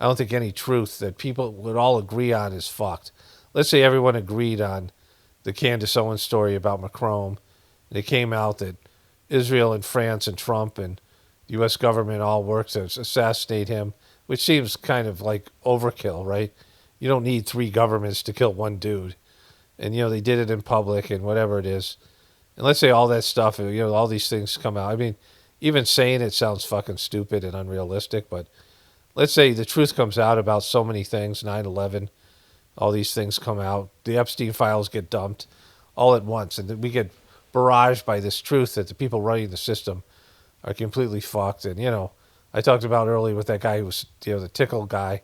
I don't think any truth that people would all agree on is fucked. Let's say everyone agreed on the Candace Owens story about Macron, and it came out that Israel and France and Trump and the U.S. government all worked to assassinate him, which seems kind of like overkill, right? You don't need 3 governments to kill one dude. And, they did it in public and whatever it is. And let's say all that stuff, all these things come out. Even saying it sounds fucking stupid and unrealistic, but let's say the truth comes out about so many things, 9/11, all these things come out, the Epstein files get dumped all at once, and then we get barraged by this truth that the people running the system are completely fucked. And, I talked about earlier with that guy who was, the tickle guy,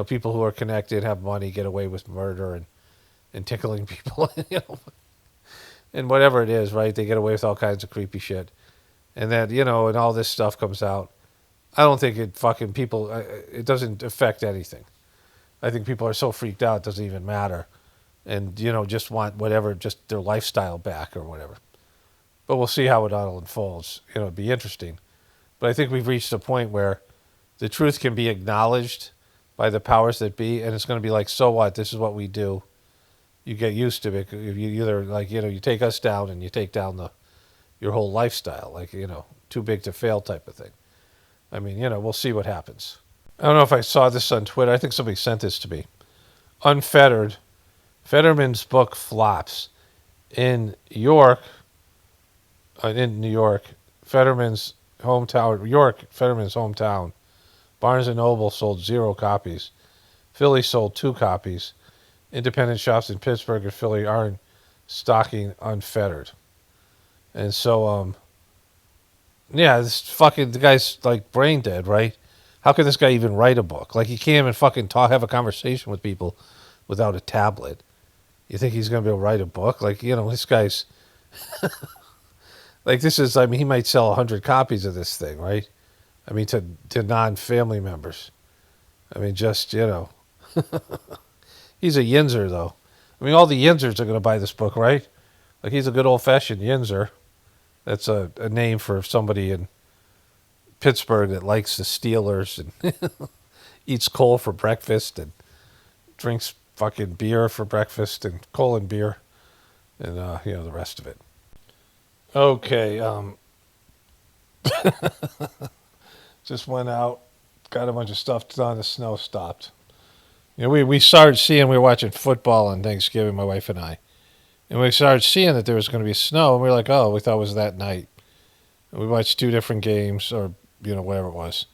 people who are connected, have money, get away with murder and tickling people, and whatever it is, right? They get away with all kinds of creepy shit. And then, and all this stuff comes out. I don't think it doesn't affect anything. I think people are so freaked out, it doesn't even matter. And, just want whatever, just their lifestyle back or whatever. But we'll see how it all unfolds. It'd be interesting. But I think we've reached a point where the truth can be acknowledged by the powers that be, and it's going to be like, so what? This is what we do. You get used to it. If you either you take us down and you take down your whole lifestyle, too big to fail type of thing. I mean, we'll see what happens. I don't know if I saw this on Twitter. I think somebody sent this to me. Unfettered, Fetterman's book flops. In New York, Fetterman's hometown, Barnes & Noble sold 0 copies. Philly sold 2 copies. Independent shops in Pittsburgh and Philly aren't stocking Unfettered. And so, the guy's like brain dead, right? How could this guy even write a book? Like, he can't even fucking have a conversation with people without a tablet. You think he's going to be able to write a book? Like, this guy's... like, he might sell 100 copies of this thing, right? I mean, to non-family members. I mean, just, he's a yinzer, though. I mean, all the yinzers are going to buy this book, right? Like, he's a good old-fashioned yinzer. That's a name for somebody in Pittsburgh that likes the Steelers and eats coal for breakfast and drinks fucking beer for breakfast and coal and beer and, the rest of it. Okay, just went out, got a bunch of stuff done, the snow stopped. We started seeing, we were watching football on Thanksgiving, my wife and I, and we started seeing that there was going to be snow, and we were like, oh, we thought it was that night. And we watched 2 different games, or, whatever it was.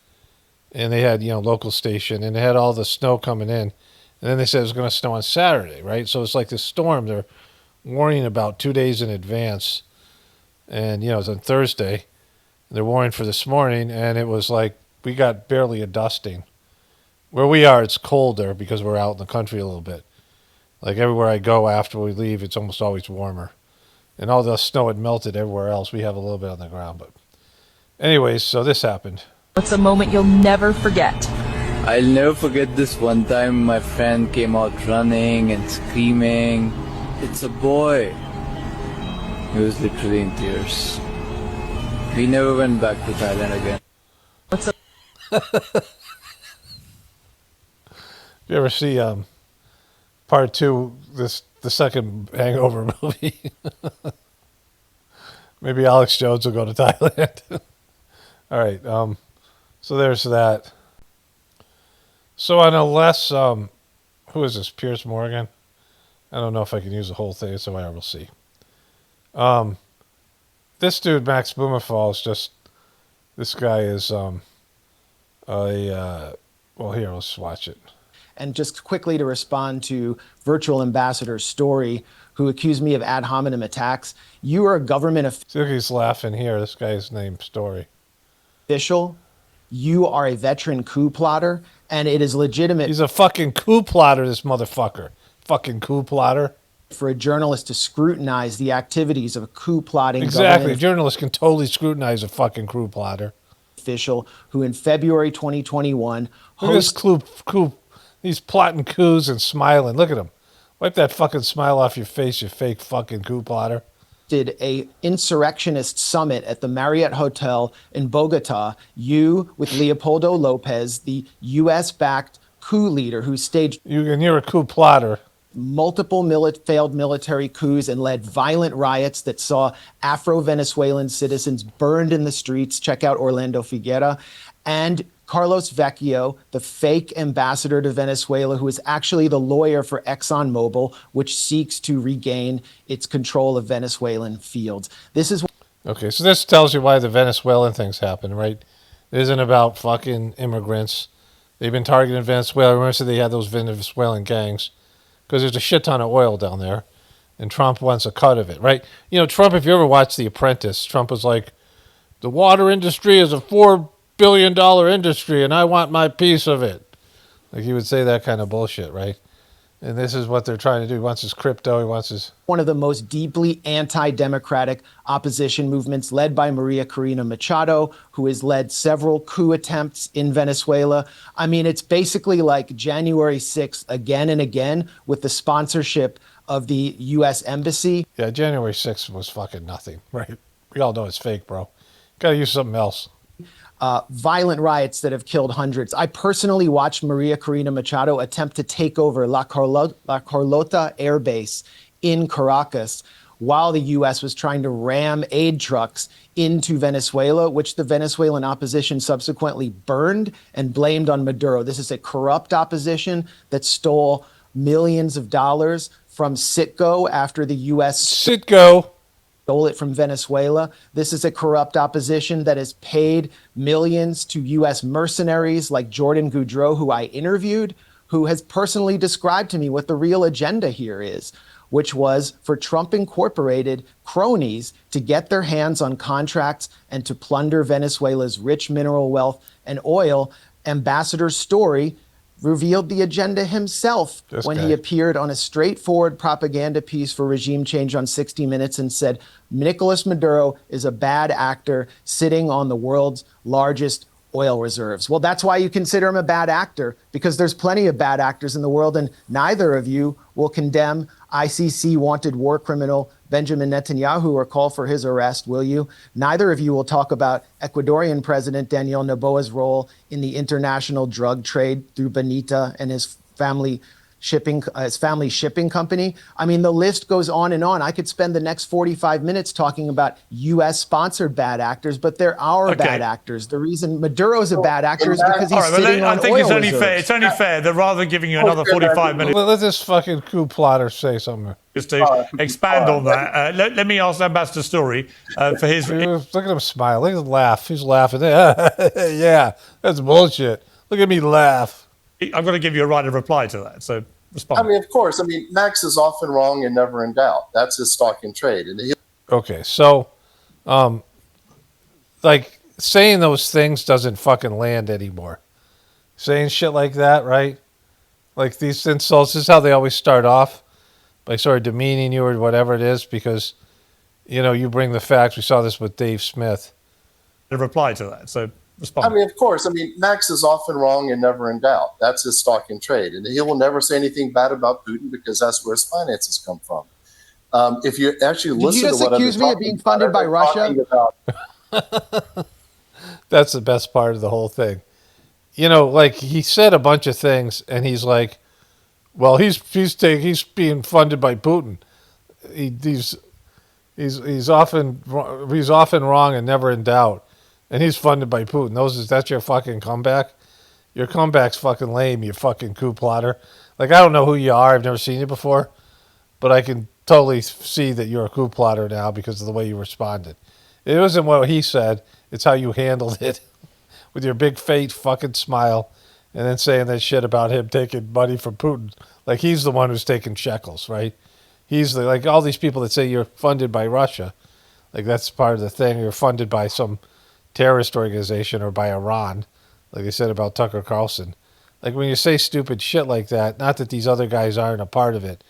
And they had, local station, and they had all the snow coming in. And then they said it was going to snow on Saturday, right? So it's like this storm they're warning about 2 days in advance. And, it was on Thursday. They're warning for this morning, and it was like we got barely a dusting. Where we are, it's colder because we're out in the country a little bit. Like, everywhere I go after we leave, it's almost always warmer. And all the snow had melted everywhere else. We have a little bit on the ground. But anyways, so this happened. What's a moment you'll never forget? I'll never forget this one time my friend came out running and screaming, "It's a boy!" He was literally in tears. We never went back to Thailand again. What's a You ever see part 2, the second Hangover movie? Maybe Alex Jones will go to Thailand. All right, so there's that. So on a less, who is this, Piers Morgan? I don't know if I can use the whole thing, so we'll see. This dude, Max Blumenthal, is just, this guy is, well, here, let's watch it. And just quickly to respond to Virtual Ambassador's story, who accused me of ad hominem attacks, you are a government See, look, he's laughing here, this guy's named Story. official, you are a veteran coup plotter, and it is legitimate He's a fucking coup plotter, this motherfucker. Fucking coup plotter. for a journalist to scrutinize the activities of a coup plotting Exactly. government Journalists can totally scrutinize a fucking coup plotter. official who in February 2021 Look at this coup. He's plotting coups and smiling. Look at him. Wipe that fucking smile off your face, you fake fucking coup plotter. hosted a insurrectionist summit at the Marriott Hotel in Bogota. You, with Leopoldo Lopez, the U.S.-backed coup leader who staged You're a coup plotter. multiple failed military coups and led violent riots that saw Afro-Venezuelan citizens burned in the streets. Check out Orlando Figuera. And Carlos Vecchio, the fake ambassador to Venezuela, who is actually the lawyer for ExxonMobil, which seeks to regain its control of Venezuelan fields. This is Okay, so this tells you why the Venezuelan things happen, right? It isn't about fucking immigrants. They've been targeting Venezuela. Remember, they had those Venezuelan gangs because there's a shit ton of oil down there, and Trump wants a cut of it, right? Trump, if you ever watched The Apprentice, Trump was like, the water industry is a $4 billion industry, and I want my piece of it. Like, he would say that kind of bullshit, right? And this is what they're trying to do. He wants his crypto. He wants his... one of the most deeply anti-democratic opposition movements led by Maria Corina Machado, who has led several coup attempts in Venezuela. I mean, it's basically like January 6th again and again with the sponsorship of the U.S. Embassy. Yeah, January 6th was fucking nothing, right? We all know it's fake, bro. Got to use something else. violent riots that have killed hundreds. I personally watched Maria Corina Machado attempt to take over La Carlota Air Base in Caracas while the U.S. was trying to ram aid trucks into Venezuela, which the Venezuelan opposition subsequently burned and blamed on Maduro. This is a corrupt opposition that stole millions of dollars from Citgo after the U.S. Citgo stole it from Venezuela. This is a corrupt opposition that has paid millions to U.S. mercenaries like Jordan Goudreau, who I interviewed, who has personally described to me what the real agenda here is, which was for Trump Incorporated cronies to get their hands on contracts and to plunder Venezuela's rich mineral wealth and oil. Ambassador Story revealed the agenda himself when he appeared on a straightforward propaganda piece for regime change on 60 Minutes and said, Nicolas Maduro is a bad actor sitting on the world's largest oil reserves. Well, that's why you consider him a bad actor, because there's plenty of bad actors in the world, and neither of you will condemn ICC wanted war criminal Benjamin Netanyahu or call for his arrest, will you? Neither of you will talk about Ecuadorian President Daniel Noboa's role in the international drug trade through Benita and his family shipping company. I mean, the list goes on and on. I could spend the next 45 minutes talking about U.S. sponsored bad actors, but there are bad actors. The reason Maduro's a bad actor is because he's sitting on oil reserves. I think it's only fair that rather than giving you another 45 minutes, let this fucking coup plotter say something. Just to expand on that, let me ask Ambassador Story for his. Look at him smile. Look at him laugh. He's laughing. Yeah, that's bullshit. Look at me laugh. I'm going to give you a right of reply to that. So respond. I mean, of course. I mean, Max is often wrong and never in doubt. That's his stock in trade. And okay, so, like, saying those things doesn't fucking land anymore. Saying shit like that, right? Like these insults, this is how they always start off, by sort of demeaning you or whatever it is, because, you know, you bring the facts. We saw this with Dave Smith. A reply to that. So respond. I mean, of course. I mean, Max is often wrong and never in doubt. That's his stock in trade. And he will never say anything bad about Putin because that's where his finances come from. If you actually listen to what accuse me of being funded by Russia? That's the best part of the whole thing. You know, like, he said a bunch of things, and he's like, well, he's being funded by Putin. He's often wrong and never in doubt, and he's funded by Putin. That's your fucking comeback. Your comeback's fucking lame. You fucking coup plotter. Like, I don't know who you are. I've never seen you before, but I can totally see that you're a coup plotter now because of the way you responded. It wasn't what he said. It's how you handled it with your big fake fucking smile. And then saying that shit about him taking money from Putin. Like, he's the one who's taking shekels, right? He's like all these people that say you're funded by Russia. Like, that's part of the thing. You're funded by some terrorist organization or by Iran. Like I said about Tucker Carlson. Like, when you say stupid shit like that, not that these other guys aren't a part of it,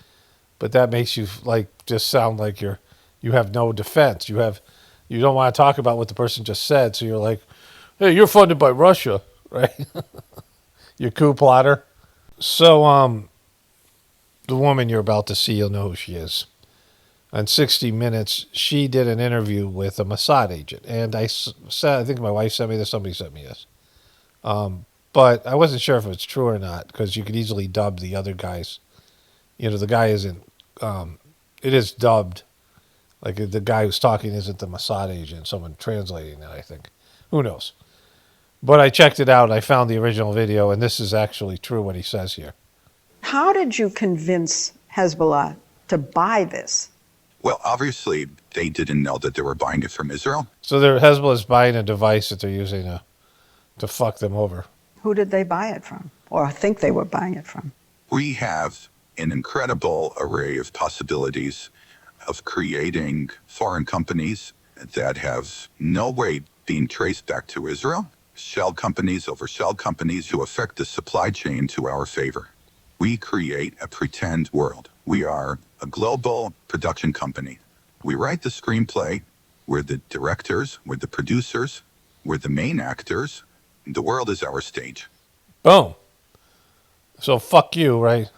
but that makes you, like, just sound like you have no defense. You don't want to talk about what the person just said. So you're like, hey, you're funded by Russia, right? You coup plotter. So, the woman you're about to see, you'll know who she is. On 60 Minutes, she did an interview with a Mossad agent. And I think my wife sent me this, somebody sent me this. But I wasn't sure if it was true or not, because you could easily dub the other guys. You know, the guy isn't, it is dubbed. Like, the guy who's talking isn't the Mossad agent, someone translating that, I think. Who knows? But I checked it out, and I found the original video, and this is actually true what he says here. How did you convince Hezbollah to buy this? Well, obviously, they didn't know that they were buying it from Israel. So Hezbollah's buying a device that they're using to fuck them over. Who did they buy it from, or think they were buying it from? We have an incredible array of possibilities of creating foreign companies that have no way being traced back to Israel. Shell companies over shell companies who affect the supply chain to our favor. We create a pretend world. We are a global production company. We write the screenplay. We're the directors. We're the producers. We're the main actors. The world is our stage. Boom. So fuck you, right?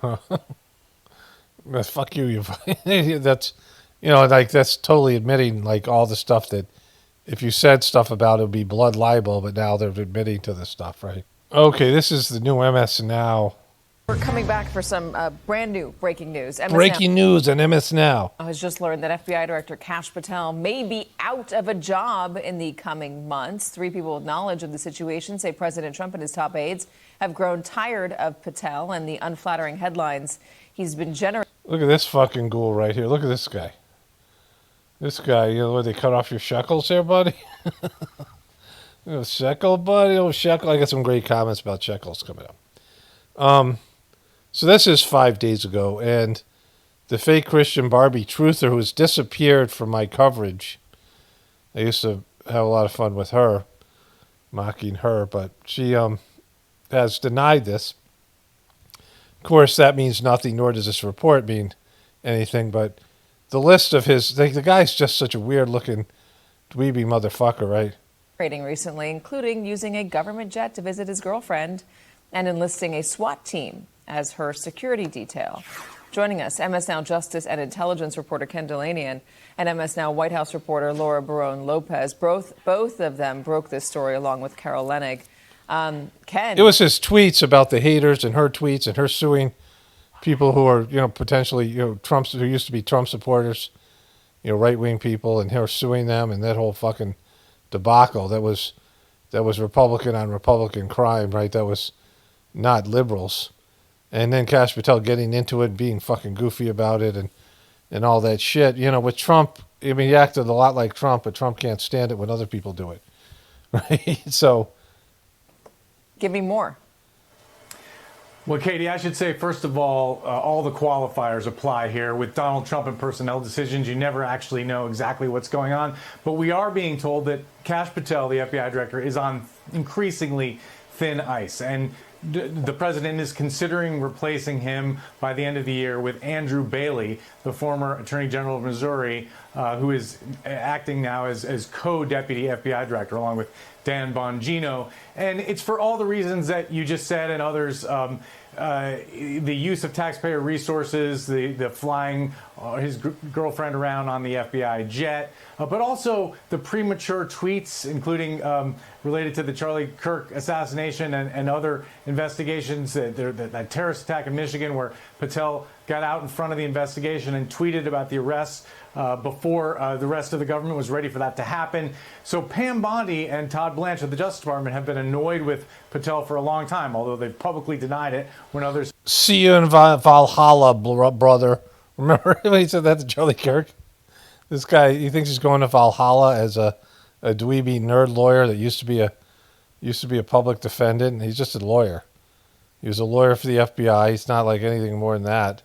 Fuck you. That's, you know, like, that's totally admitting, like, all the stuff that if you said stuff about it, would be blood libel, but now they're admitting to this stuff, right? Okay, this is the new MS Now. We're coming back for some brand new breaking news. Breaking news on MS Now. Has just learned that FBI Director Kash Patel may be out of a job in the coming months. 3 people with knowledge of the situation say President Trump and his top aides have grown tired of Patel and the unflattering headlines he's been generating. Look at this fucking ghoul right here. Look at this guy. This guy, you know where they cut off your shekels there, buddy? You know, shekel, buddy? Oh, shekel. I got some great comments about shekels coming up. So this is 5 days ago, and the fake Christian Barbie truther who has disappeared from my coverage. I used to have a lot of fun with her, mocking her, but she has denied this. Of course, that means nothing, nor does this report mean anything, but the list of his... the guy's just such a weird-looking dweeby motherfucker, right? Recently, including using a government jet to visit his girlfriend and enlisting a SWAT team as her security detail. Joining us, MS Now Justice and Intelligence reporter Ken Delanian and MS Now White House reporter Laura Barone Lopez. Both of them broke this story along with Carol Leonnig. Ken, it was his tweets about the haters and her tweets and her suing people who are, potentially, Trump's, who used to be Trump supporters, right-wing people, and her suing them, and that whole fucking debacle. That was Republican on Republican crime, right? That was not liberals. And then Kash Patel getting into it, being fucking goofy about it, and all that shit. With Trump, I mean, he acted a lot like Trump, but Trump can't stand it when other people do it, right? So, give me more. Well, Katie, I should say, first of all the qualifiers apply here. With Donald Trump and personnel decisions, you never actually know exactly what's going on. But we are being told that Kash Patel, the FBI director, is on increasingly thin ice. And the president is considering replacing him by the end of the year with Andrew Bailey, the former Attorney General of Missouri, who is acting now as co-deputy FBI director, along with Dan Bongino. And it's for all the reasons that you just said and others. The use of taxpayer resources, the flying his girlfriend around on the FBI jet, but also the premature tweets, including related to the Charlie Kirk assassination and other investigations, that terrorist attack in Michigan where Patel got out in front of the investigation and tweeted about the arrests before the rest of the government was ready for that to happen. So Pam Bondi and Todd Blanche of the Justice Department have been annoyed with Patel for a long time, although they've publicly denied it when others... See you in Valhalla, brother. Remember when he said that to Charlie Kirk? This guy, he thinks he's going to Valhalla as a dweeby nerd lawyer that used to be a public defendant, and he's just a lawyer. He was a lawyer for the FBI. He's not like anything more than that.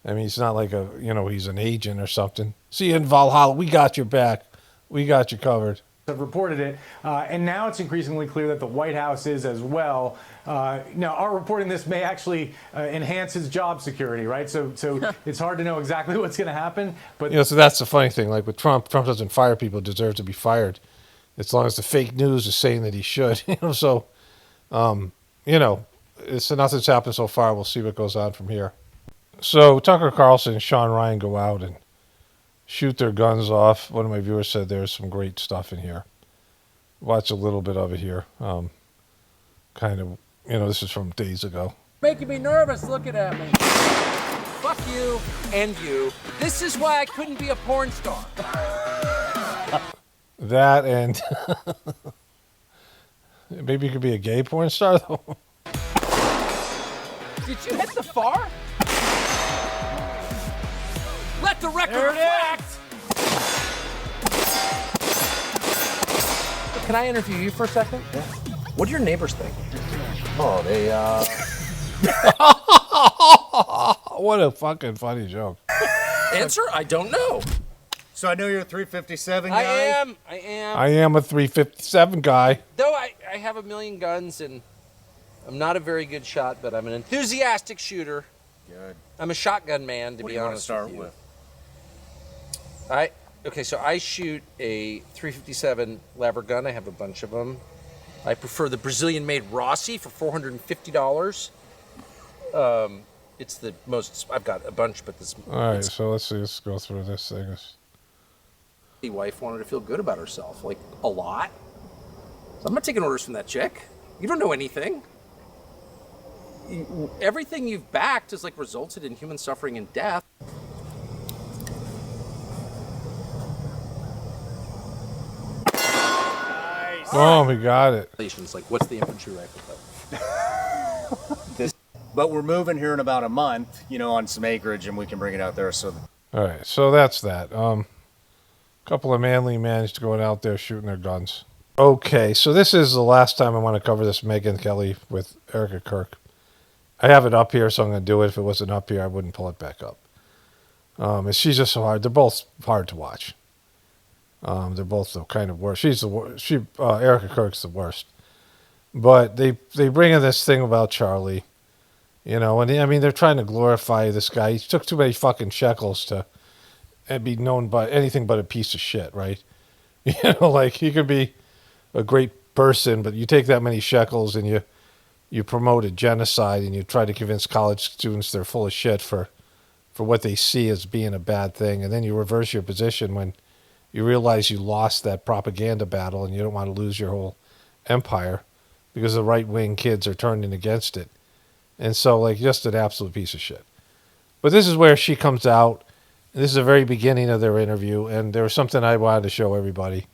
I mean, he's not like he's an agent or something. See you in Valhalla. We got your back. We got you covered. Have reported it, and now it's increasingly clear that the White House is as well. Now, our reporting this may actually enhance his job security, right? So it's hard to know exactly what's going to happen. But so that's the funny thing. Like with Trump doesn't fire people who deserve to be fired, as long as the fake news is saying that he should. So, it's nothing's happened so far. We'll see what goes on from here. So Tucker Carlson and Sean Ryan go out and shoot their guns off. One of my viewers said there's some great stuff in here. Watch a little bit of it here. This is from days ago. Making me nervous looking at me. Fuck you and you. This is why I couldn't be a porn star. That and maybe you could be a gay porn star though. Did you hit the far? Let the record reflect. Can I interview you for a second? Yeah. What do your neighbors think? Oh, they What a fucking funny joke. Answer? I don't know. So I know you're a 357 guy. I am. I am a 357 guy. Though I have a million guns and I'm not a very good shot, but I'm an enthusiastic shooter. Good. I'm a shotgun man, to be honest with you. What do you want to start with? Okay, so I shoot a 357 lever gun. I have a bunch of them. I prefer the Brazilian-made Rossi for $450. It's the most. I've got a bunch, but this. All right, so let's see. Let's go through this thing. The wife wanted to feel good about herself, like a lot. So I'm not taking orders from that chick. You don't know anything. Everything you've backed has like resulted in human suffering and death. Oh, we got it. Like, what's the infantry rifle code? But we're moving here in about a month, you know, on some acreage, and we can bring it out there. So, All right, so that's that. Couple of manly men just going out there shooting their guns. Okay, so this is the last time I want to cover this Megyn Kelly with Erica Kirk. I have it up here, so I'm going to do it. If it wasn't up here, I wouldn't pull it back up. She's just so hard. They're both hard to watch. They're both the kind of worst. She's the worst. Erica Kirk's the worst. But they bring in this thing about Charlie, you know, and I mean they're trying to glorify this guy. He took too many fucking shekels to be known by anything but a piece of shit, right? You know, like he could be a great person, but you take that many shekels and you promote a genocide and you try to convince college students they're full of shit for what they see as being a bad thing, and then you reverse your position when you realize you lost that propaganda battle and you don't want to lose your whole empire because the right-wing kids are turning against it. And so, like, just an absolute piece of shit. But this is where she comes out. And this is the very beginning of their interview, and there was something I wanted to show everybody,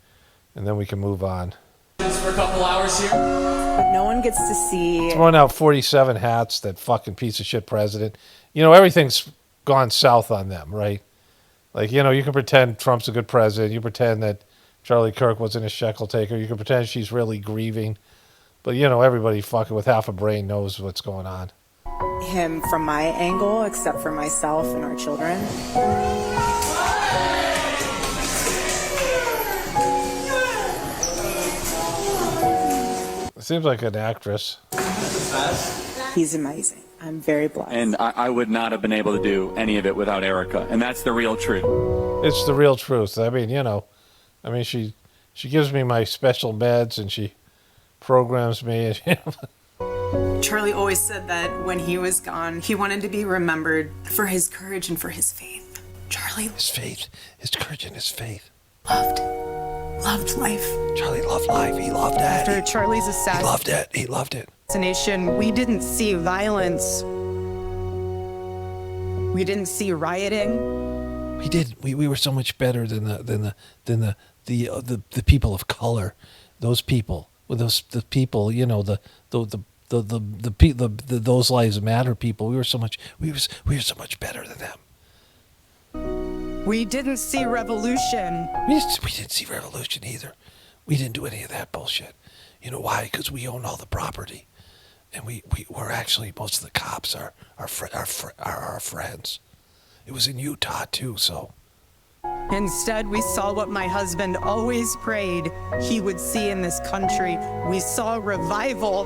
and then we can move on. For a couple hours here. But no one gets to see. Throwing out 47 hats, that fucking piece of shit president. You know, everything's gone south on them, right? Like, you know, you can pretend Trump's a good president. You pretend that Charlie Kirk wasn't a shekel taker. You can pretend she's really grieving. But, you know, everybody fucking with half a brain knows what's going on. Him from my angle, except for myself and our children. It seems like an actress. He's amazing. I'm very blessed. And I would not have been able to do any of it without Erica. And that's the real truth. It's the real truth. I mean, you know, she gives me my special meds and she programs me. Charlie always said that when he was gone, he wanted to be remembered for his courage and for his faith. Charlie. His faith, his courage and his faith. Loved life. Charlie loved life. He loved it. After Charlie's assassination. He loved it. He loved it. We didn't see violence. We didn't see rioting. We did. We were so much better than the people of color. Those people, the people, you know, those lives matter people. We were so much better than them. We didn't see revolution. We didn't see revolution either. We didn't do any of that bullshit. You know why? Because we own all the property. And we're actually, most of the cops are our friends. It was in Utah too, so. Instead, we saw what my husband always prayed he would see in this country. We saw revival.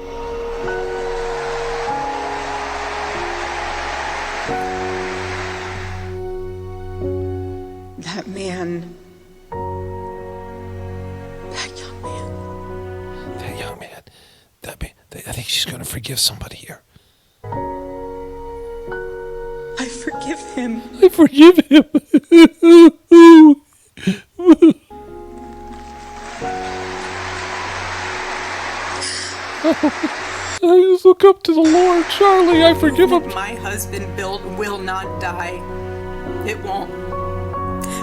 That man. That young man. I think she's going to forgive somebody here. I forgive him. I forgive him. I just look up to the Lord, Charlie. I forgive him. My husband will not die. It won't.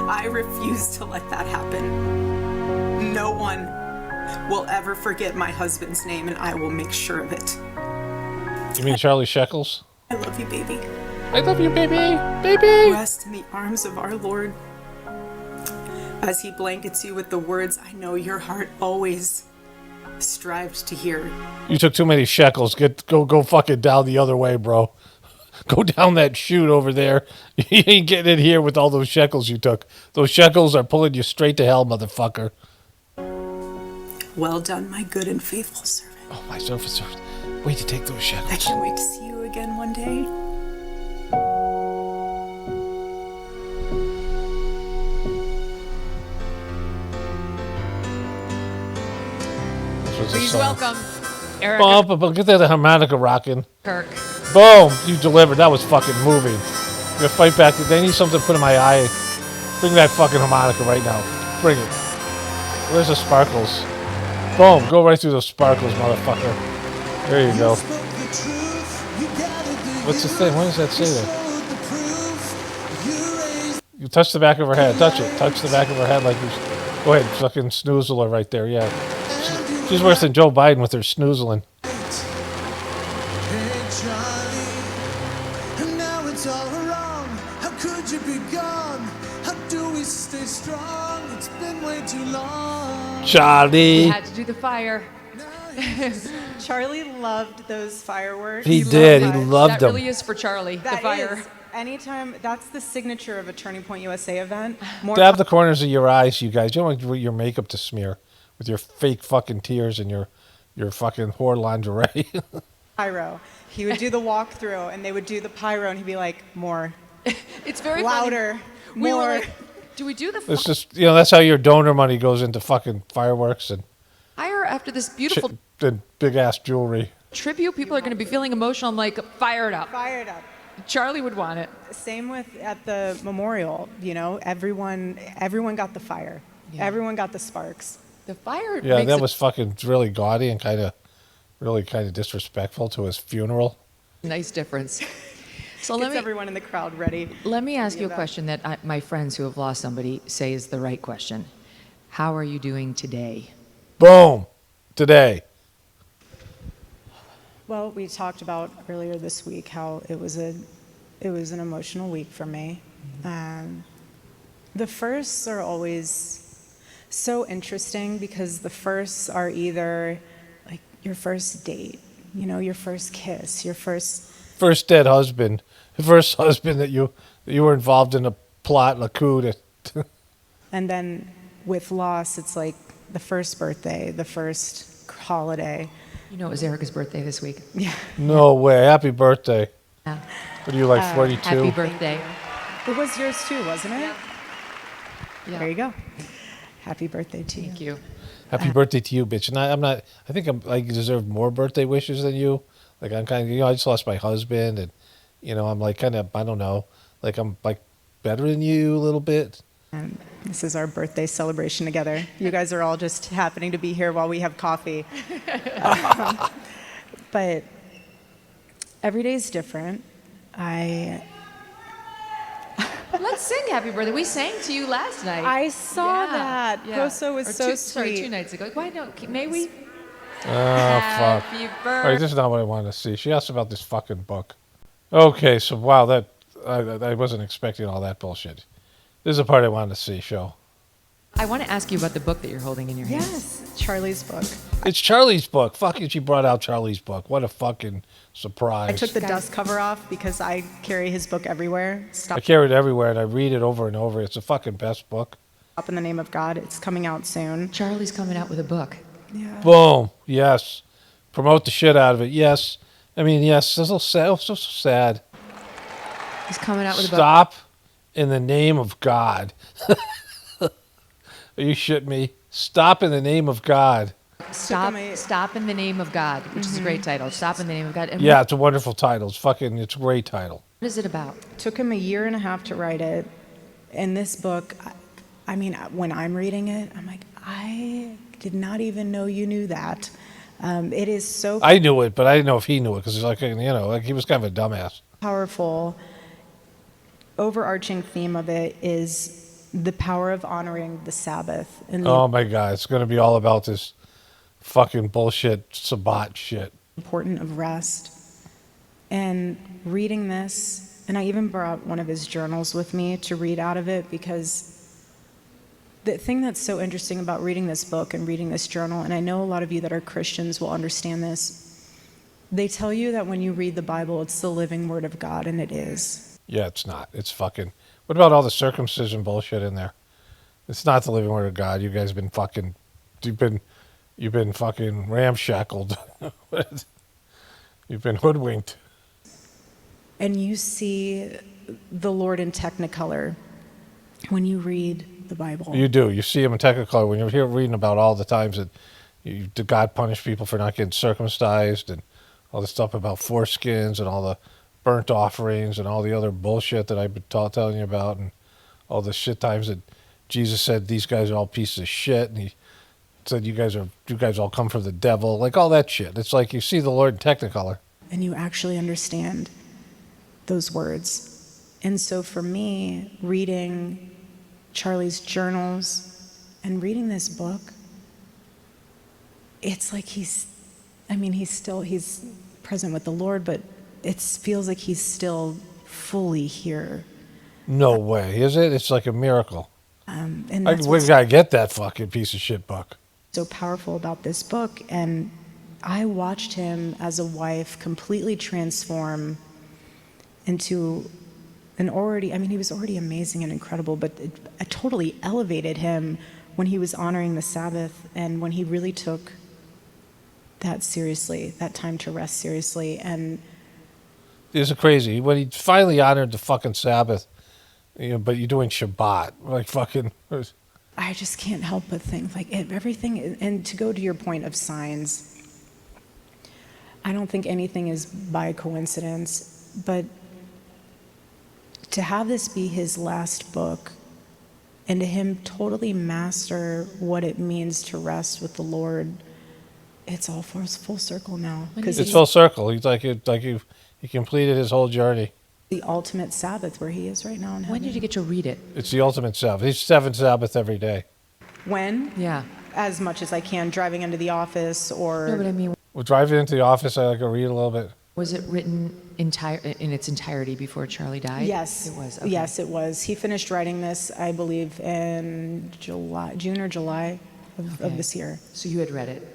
I refuse to let that happen. No one will ever forget my husband's name, and I will make sure of it. You mean Charlie Shekels? I love you, baby. I love you, baby. Baby. Rest in the arms of our Lord as he blankets you with the words I know your heart always strived to hear. You took too many shekels. Go fucking down the other way, bro. Go down that chute over there. You ain't getting in here with all those shekels you took. Those shekels are pulling you straight to hell, motherfucker. Well done, my good and faithful servant. Oh, my servant. Wait to take those shekels. I can't wait to see you again one day. Please welcome Erik. But get that harmonica rocking. Kirk. Boom! You delivered. That was fucking moving. I'm gonna fight back. They need something to put in my eye. Bring that fucking harmonica right now. Bring it. Where's the sparkles? Boom. Go right through those sparkles, motherfucker. There you go. What's the thing? What does that say there? You touch the back of her head. Touch it. Touch the back of her head like you... Go ahead. Fucking snoozle her right there. Yeah. She's worse than Joe Biden with her snoozling. Charlie. You had to do the fire. Charlie loved those fireworks. He did. He loved that them. Really is for Charlie. The fire. Anytime, that's the signature of a Turning Point USA event. Dab the corners of your eyes, you guys. You don't want your makeup to smear with your fake fucking tears and your fucking whore lingerie. Pyro. He would do the walkthrough, and they would do the pyro, and he'd be like, more. It's very louder, funny. more. We were like, do we do the It's just, that's how your donor money goes into fucking fireworks and fire after this beautiful big ass jewelry. tribute? People are going to be feeling emotional. I'm like, fire it up. Fire it up. Charlie would want it. Same with at the memorial. Everyone got the fire. Yeah. Everyone got the sparks. The fire. Yeah, that was fucking really gaudy and really kind of disrespectful to his funeral. Nice difference. So Gets everyone in the crowd ready. Let me ask you a question that my friends who have lost somebody say is the right question. How are you doing today? Boom. Today. Well, we talked about earlier this week how it was an emotional week for me. The firsts are always so interesting because the firsts are either like your first date, your first kiss, your first dead husband, the first husband that you were involved in a plot, a coup. And then with loss, it's like the first birthday, the first holiday. It was Erica's birthday this week. Yeah. No way. Happy birthday. Yeah. What are you, like 42? Happy birthday. It was yours too, wasn't it? Yeah. There you go. Happy birthday to you. Thank you. Happy birthday to you, bitch. And I think I deserve more birthday wishes than you. Like, I'm kind of, I just lost my husband and, I'm like kind of, I don't know, like I'm like better than you a little bit. And this is our birthday celebration together. You guys are all just happening to be here while we have coffee. But every day is different. Let's sing happy birthday. We sang to you last night. I saw that. Koso was so sweet. Sorry, 2 nights ago. Why don't, may we? Oh, fuck. Happy All right, this is not what I wanted to see. She asked about this fucking book. Okay, so wow, I wasn't expecting all that bullshit. This is the part I wanted to see, show. I want to ask you about the book that you're holding in your hands. Yes, Charlie's book. It's Charlie's book. Fucking, she brought out Charlie's book. What a fucking surprise. I took the dust cover off because I carry his book everywhere. I carry it everywhere and I read it over and over. It's the fucking best book. Up in the Name of God. It's coming out soon. Charlie's coming out with a book. Yeah. Boom. Yes. Promote the shit out of it. Yes. I mean, yes. It's so sad. He's coming out with a book. Stop in the name of God. Are you shitting me? Stop in the name of God. Stop in the Name of God, which is a great title. Stop in the Name of God. And Yeah, it's a wonderful title. It's a great title. What is it about? Took him 1.5 years to write it. And this book, I mean, when I'm reading it, I'm like, I did not even know you knew that. It is so I knew it, but I didn't know if he knew it because like he was kind of a dumbass. powerful. Overarching theme of it is the power of honoring the Sabbath. And the Oh my God, it's going to be all about this fucking bullshit Sabbat shit. importance of rest. And reading this, and I even brought one of his journals with me to read out of it because the thing that's so interesting about reading this book and reading this journal, and I know a lot of you that are Christians will understand this, they tell you that when you read the Bible, it's the living word of God, and it is. Yeah, it's not. It's fucking. What about all the circumcision bullshit in there? It's not the living word of God. You guys been fucking. You've been fucking ramshackled. You've been hoodwinked. And you see the Lord in Technicolor when you read the Bible. You do. You see him in Technicolor when you're here reading about all the times that God punished people for not getting circumcised and all the stuff about foreskins and all the burnt offerings and all the other bullshit that I've been telling you about and all the shit times that Jesus said these guys are all pieces of shit, and he said you guys all come from the devil, like all that shit. It's like you see the Lord in Technicolor. And you actually understand those words. And so for me, reading Charlie's journals and reading this book, it's like he's present with the Lord, but it feels like he's still fully here. No way, is it? It's like a miracle. And We gotta get that fucking piece of shit book. so powerful about this book, and I watched him as a wife completely transform into he was already amazing and incredible, but it totally elevated him when he was honoring the Sabbath and when he really took that seriously, that time to rest seriously. And It's crazy. When he finally honored the fucking Sabbath, but you're doing Shabbat, like fucking. I just can't help but think like everything, and to go to your point of signs, I don't think anything is by coincidence, but to have this be his last book and to him totally master what it means to rest with the Lord, it's all full circle now. It's full circle. He's he completed his whole journey. The ultimate Sabbath where he is right now in heaven. When did you get to read it? It's the ultimate Sabbath. He's 7 Sabbath every day. When? Yeah. As much as I can, driving into the office or... No, but I mean... Well, driving into the office, I like to read a little bit. Was it written in its entirety before Charlie died? Yes. It was. Okay. Yes, it was. He finished writing this, I believe, in June or July of this year. So you had read it?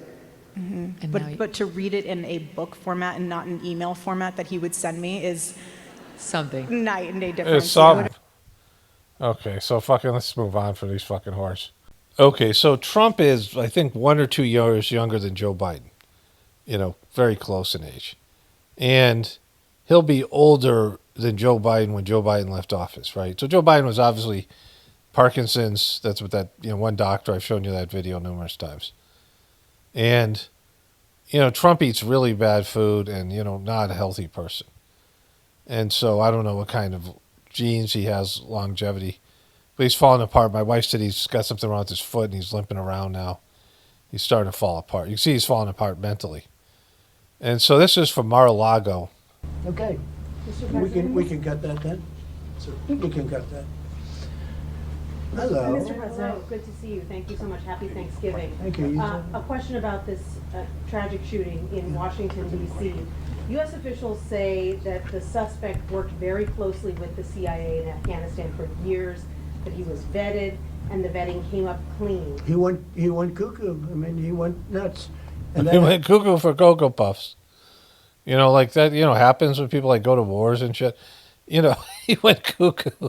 Mm-hmm. And But to read it in a book format and not an email format that he would send me is... something. Night and day difference. It's something. Okay, so let's move on for these fucking whores. Okay, so Trump is, I think, 1 or 2 years younger than Joe Biden. Very close in age. And he'll be older than Joe Biden when Joe Biden left office, right? So Joe Biden was obviously Parkinson's. That's what that, one doctor, I've shown you that video numerous times. And, Trump eats really bad food and, not a healthy person. And so I don't know what kind of genes he has, longevity. But he's falling apart. My wife said he's got something wrong with his foot and he's limping around now. He's starting to fall apart. You can see he's falling apart mentally. And so this is from Mar-a-Lago. Okay. We can cut that then. We can cut that. Hello. Mr. President, good to see you. Thank you so much. Happy Thanksgiving. Thank you. A question about this tragic shooting in Washington, D.C. U.S. officials say that the suspect worked very closely with the CIA in Afghanistan for years, that he was vetted, and the vetting came up clean. He went cuckoo. He went nuts. And He went cuckoo for Cocoa Puffs. Like that, happens when people go to wars and shit. He went cuckoo.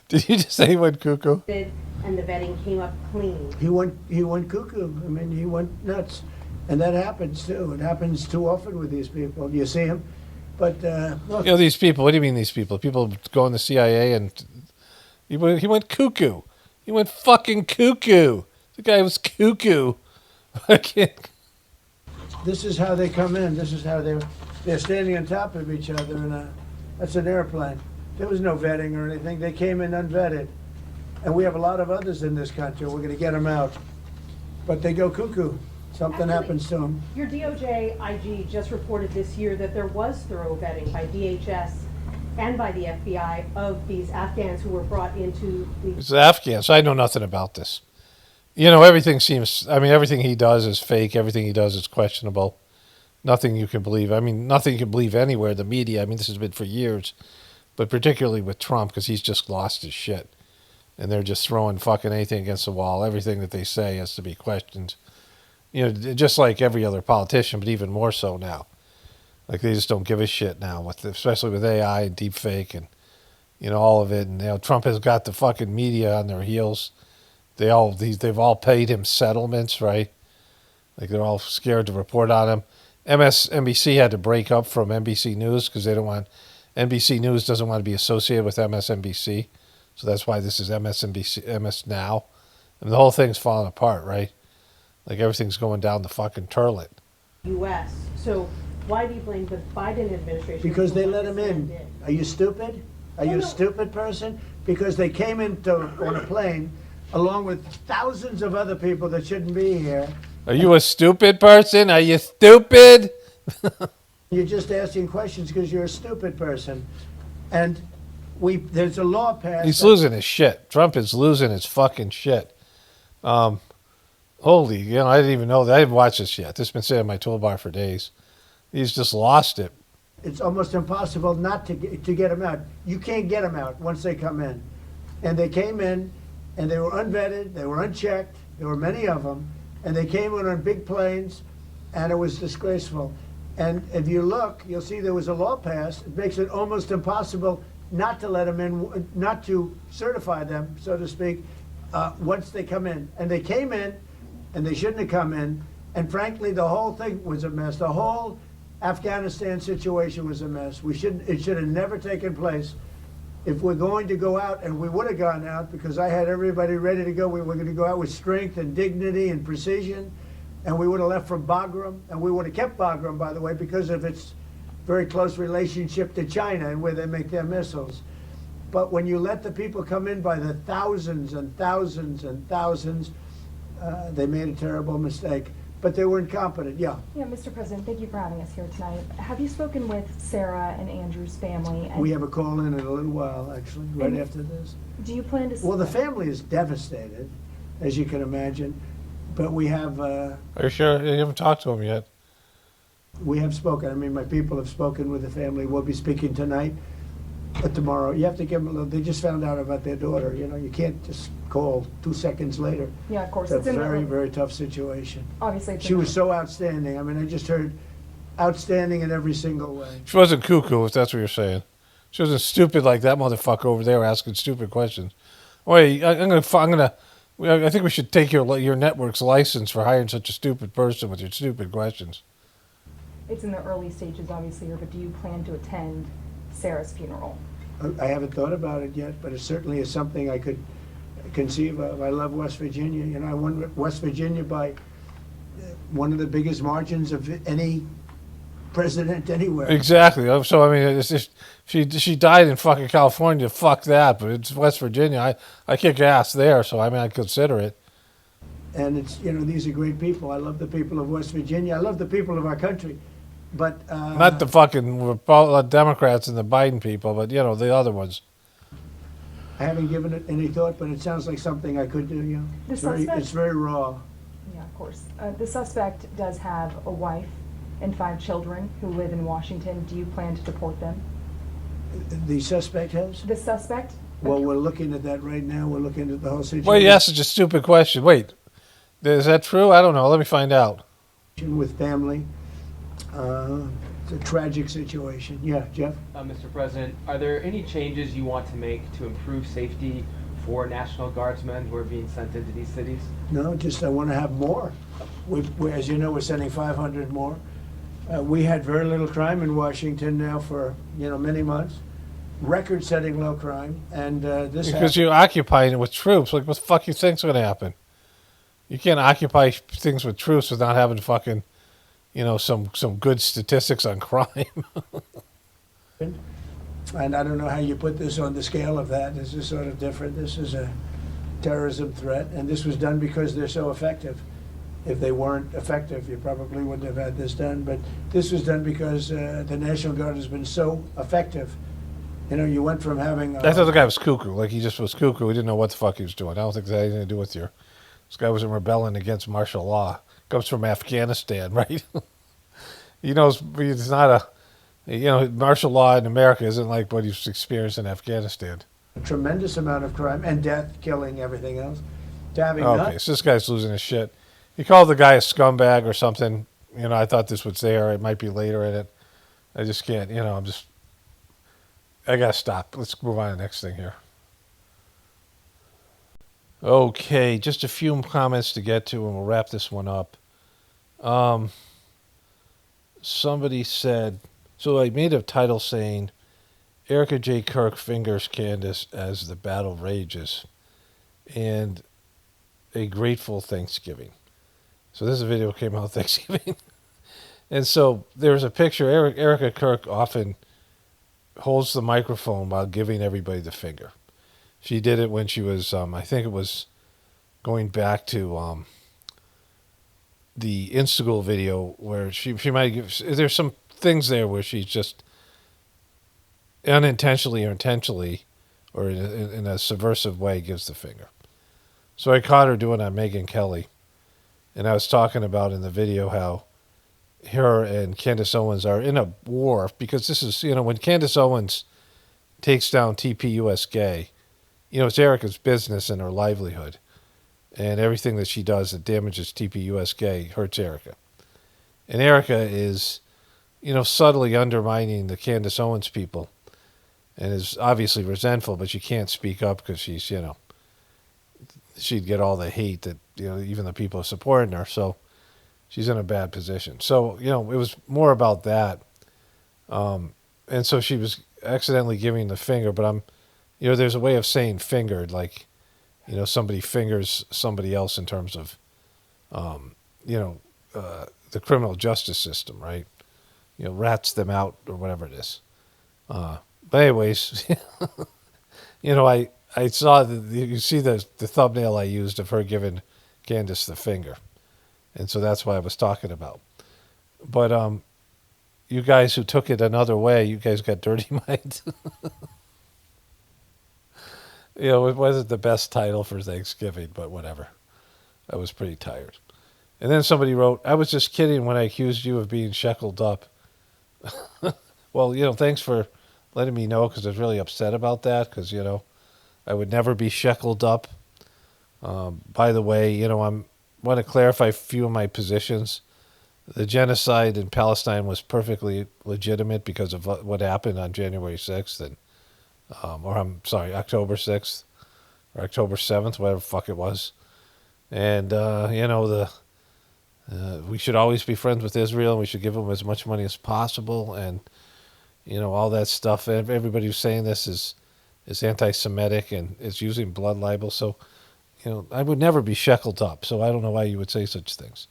Did you just say he went cuckoo? And the vetting came up clean. He went cuckoo. He went nuts. And that happens too. It happens too often with these people. You see him. But, look. These people, what do you mean these people? People go in the CIA and he went cuckoo. He went fucking cuckoo. The guy was cuckoo. This is how they come in. This is how they're standing on top of each other, and that's an airplane. There was no vetting or anything. They came in unvetted, and we have a lot of others in this country. We're going to get them out, but they go cuckoo. Something happens to them. Your DOJ IG just reported this year that there was thorough vetting by DHS and by the FBI of these Afghans who were brought into the... It's the Afghans. I know nothing about this. Everything everything he does is fake. Everything he does is questionable. Nothing you can believe. Nothing you can believe anywhere. The media, this has been for years, but particularly with Trump, because he's just lost his shit. And they're just throwing fucking anything against the wall. Everything that they say has to be questioned. Just like every other politician, but even more so now. Like they just don't give a shit now, especially with AI and deep fake and, all of it. And, Trump has got the fucking media on their heels. They've all paid him settlements, right? Like they're all scared to report on him. MSNBC had to break up from NBC News because NBC News doesn't want to be associated with MSNBC. So that's why this is MS Now. And the whole thing's falling apart, right? Like everything's going down the fucking turlet. U.S. So why do you blame the Biden administration? Because they let him in. Are you stupid? Are you a stupid person? because they came on a plane along with thousands of other people that shouldn't be here. Are you a stupid person? Are you stupid? You're just asking questions because you're a stupid person. And there's a law passed. He's losing his shit. Trump is losing his fucking shit. Holy, I didn't even know that. I haven't watched this yet. This has been sitting on my toolbar for days. He's just lost it. It's almost impossible not to get them out. You can't get them out once they come in. And they came in, and they were unvetted, they were unchecked, there were many of them, and they came in on big planes, and it was disgraceful. And if you look, you'll see there was a law passed. It makes it almost impossible not to let them in, not to certify them, so to speak, once they come in. And they came in, and they shouldn't have come in. And frankly, the whole thing was a mess. The whole Afghanistan situation was a mess. It should have never taken place. If we're going to go out, and we would have gone out because I had everybody ready to go, we were going to go out with strength and dignity and precision, and we would have left from Bagram, and we would have kept Bagram, by the way, because of its very close relationship to China and where they make their missiles. But when you let the people come in by the thousands and thousands and thousands, they made a terrible mistake. But they were incompetent, yeah. Yeah, Mr. President, thank you for having us here tonight. Have you spoken with Sarah and Andrew's family? We have a call in a little while, actually, right after this. Do you plan to... Well, the family is devastated, as you can imagine, but we have... Are you sure? You haven't talked to him yet. We have spoken. I mean, my people have spoken with the family. We'll be speaking tonight, tomorrow. You have to give them a little... They just found out about their daughter. You can't just call 2 seconds later. Yeah, of course. It's a very, very tough situation. Obviously. She was so outstanding. I mean, I just heard outstanding in every single way. She wasn't cuckoo, if that's what you're saying. She wasn't stupid like that motherfucker over there asking stupid questions. Wait, I think we should take your network's license for hiring such a stupid person with your stupid questions. It's in the early stages, obviously, but do you plan to attend Sarah's funeral? I haven't thought about it yet, but it certainly is something I could conceive of. I love West Virginia. I won West Virginia by one of the biggest margins of any president anywhere. Exactly. So I mean, it's just, she died in fucking California. Fuck that. But it's West Virginia. I kick ass there. So I mean, I consider it. And it's these are great people. I love the people of West Virginia. I love the people of our country. But not the fucking Democrats and the Biden people, but the other ones. I haven't given it any thought, but it sounds like something I could do. It's very raw. Yeah, of course. The suspect does have a wife and 5 children who live in Washington. Do you plan to deport them? The suspect has? The suspect? Well, we're looking at that right now. We're looking at the whole situation. Well, you asked such a stupid question. Wait, is that true? I don't know. Let me find out. With family. It's a tragic situation. Yeah, Jeff? Mr. President, are there any changes you want to make to improve safety for National Guardsmen who are being sent into these cities? No, just I want to have more. As you know, we're sending 500 more. We had very little crime in Washington now for many months. Record-setting low crime, and this because you're occupying it with troops. Like, what the fuck you think's going to happen? You can't occupy things with troops without having fucking, some good statistics on crime. And I don't know how you put this on the scale of that. This is sort of different. This is a terrorism threat, and this was done because they're so effective. If they weren't effective, you probably wouldn't have had this done. But this was done because the National Guard has been so effective. You went from having... I thought the guy was cuckoo. Like, he just was cuckoo. He didn't know what the fuck he was doing. I don't think that had anything to do with This guy wasn't rebelling against martial law. Comes from Afghanistan, right? He knows it's not martial law in America isn't like what he's experienced in Afghanistan. A tremendous amount of crime and death, killing, everything else. Okay, so this guy's losing his shit. He called the guy a scumbag or something. I thought this was there. It might be later in it. I just can't, I gotta stop. Let's move on to the next thing here. Okay, just a few comments to get to, and we'll wrap this one up. Somebody said, so I made a title saying, Erica J. Kirk fingers Candace as the battle rages, and a grateful Thanksgiving. So this video came out Thanksgiving. And so there's a picture. Erica Kirk often holds the microphone while giving everybody the finger. She did it when she was, I think it was going back to the Instagram video where she might give, there's some things there where she's just unintentionally or intentionally or in a subversive way gives the finger. So I caught her doing on Megyn Kelly, and I was talking about in the video how her and Candace Owens are in a war, because this is, when Candace Owens takes down TPUSGAY, it's Erica's business and her livelihood, and everything that she does that damages TPUSGAY hurts Erica. And Erica is, subtly undermining the Candace Owens people, and is obviously resentful, but she can't speak up because she's, she'd get all the hate that, even the people supporting her. So she's in a bad position. So, it was more about that. And so she was accidentally giving the finger, but there's a way of saying fingered, like, somebody fingers somebody else in terms of, the criminal justice system, right? Rats them out or whatever it is. But anyways, I saw you see the thumbnail I used of her giving Candace the finger. And so that's what I was talking about. But you guys who took it another way, you guys got dirty minds. It wasn't the best title for Thanksgiving, but whatever. I was pretty tired. And then somebody wrote, I was just kidding when I accused you of being shackled up. Well, thanks for letting me know, because I was really upset about that, because, I would never be shackled up. By the way, I want to clarify a few of my positions. The genocide in Palestine was perfectly legitimate because of what happened on January 6th, and October 6th, or October 7th, whatever the fuck it was. And, we should always be friends with Israel, and we should give them as much money as possible, and, all that stuff. Everybody who's saying this is anti-Semitic and is using blood libel. So, I would never be shackled up, so I don't know why you would say such things.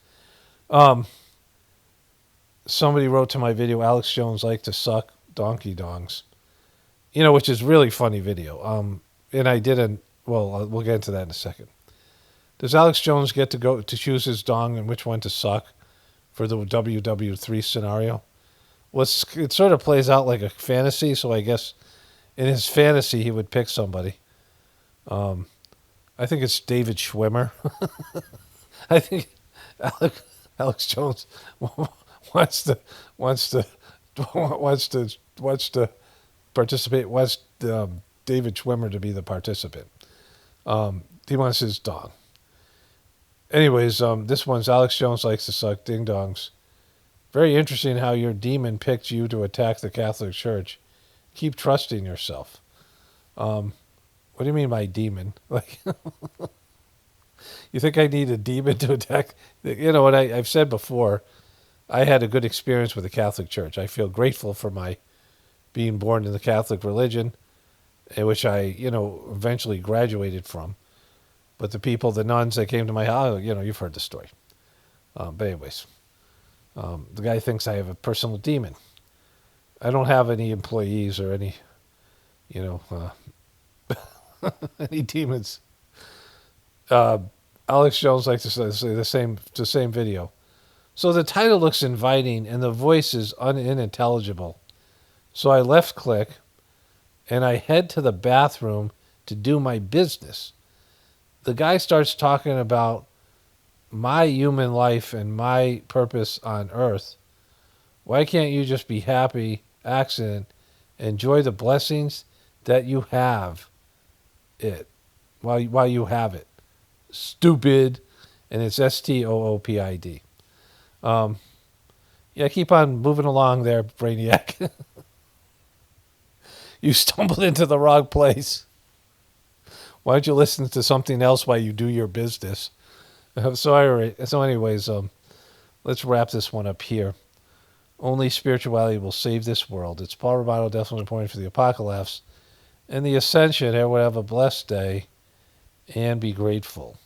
Somebody wrote to my video, Alex Jones liked to suck donkey dongs, which is really funny video. And I didn't, we'll get into that in a second. Does Alex Jones get to go to choose his dong and which one to suck for the WW3 scenario? Well, it sort of plays out like a fantasy, so I guess in his fantasy he would pick somebody. I think it's David Schwimmer. I think Alex Jones wants to participate. Wants David Schwimmer to be the participant. He wants his dong. Anyways, this one's Alex Jones likes to suck ding dongs. Very interesting how your demon picked you to attack the Catholic Church. Keep trusting yourself. What do you mean my demon? Like, you think I need a demon to attack? What I've said before, I had a good experience with the Catholic Church. I feel grateful for my being born in the Catholic religion, which I, eventually graduated from. But the nuns that came to my house, you've heard the story. But anyways, the guy thinks I have a personal demon. I don't have any employees or any, any demons. Alex Jones likes to say the same video. So the title looks inviting and the voice is unintelligible. So I left click and I head to the bathroom to do my business. The guy starts talking about my human life and my purpose on earth. Why can't you just be happy, accident, enjoy the blessings that you have it while you have it? Stupid. And it's STOOPID. Keep on moving along there, Brainiac. You stumbled into the wrong place. Why don't you listen to something else while you do your business? So anyways, let's wrap this one up here. Only spirituality will save this world. It's Paul Romano, definitely pointing for the apocalypse. And the Ascension, everyone have a blessed day and be grateful.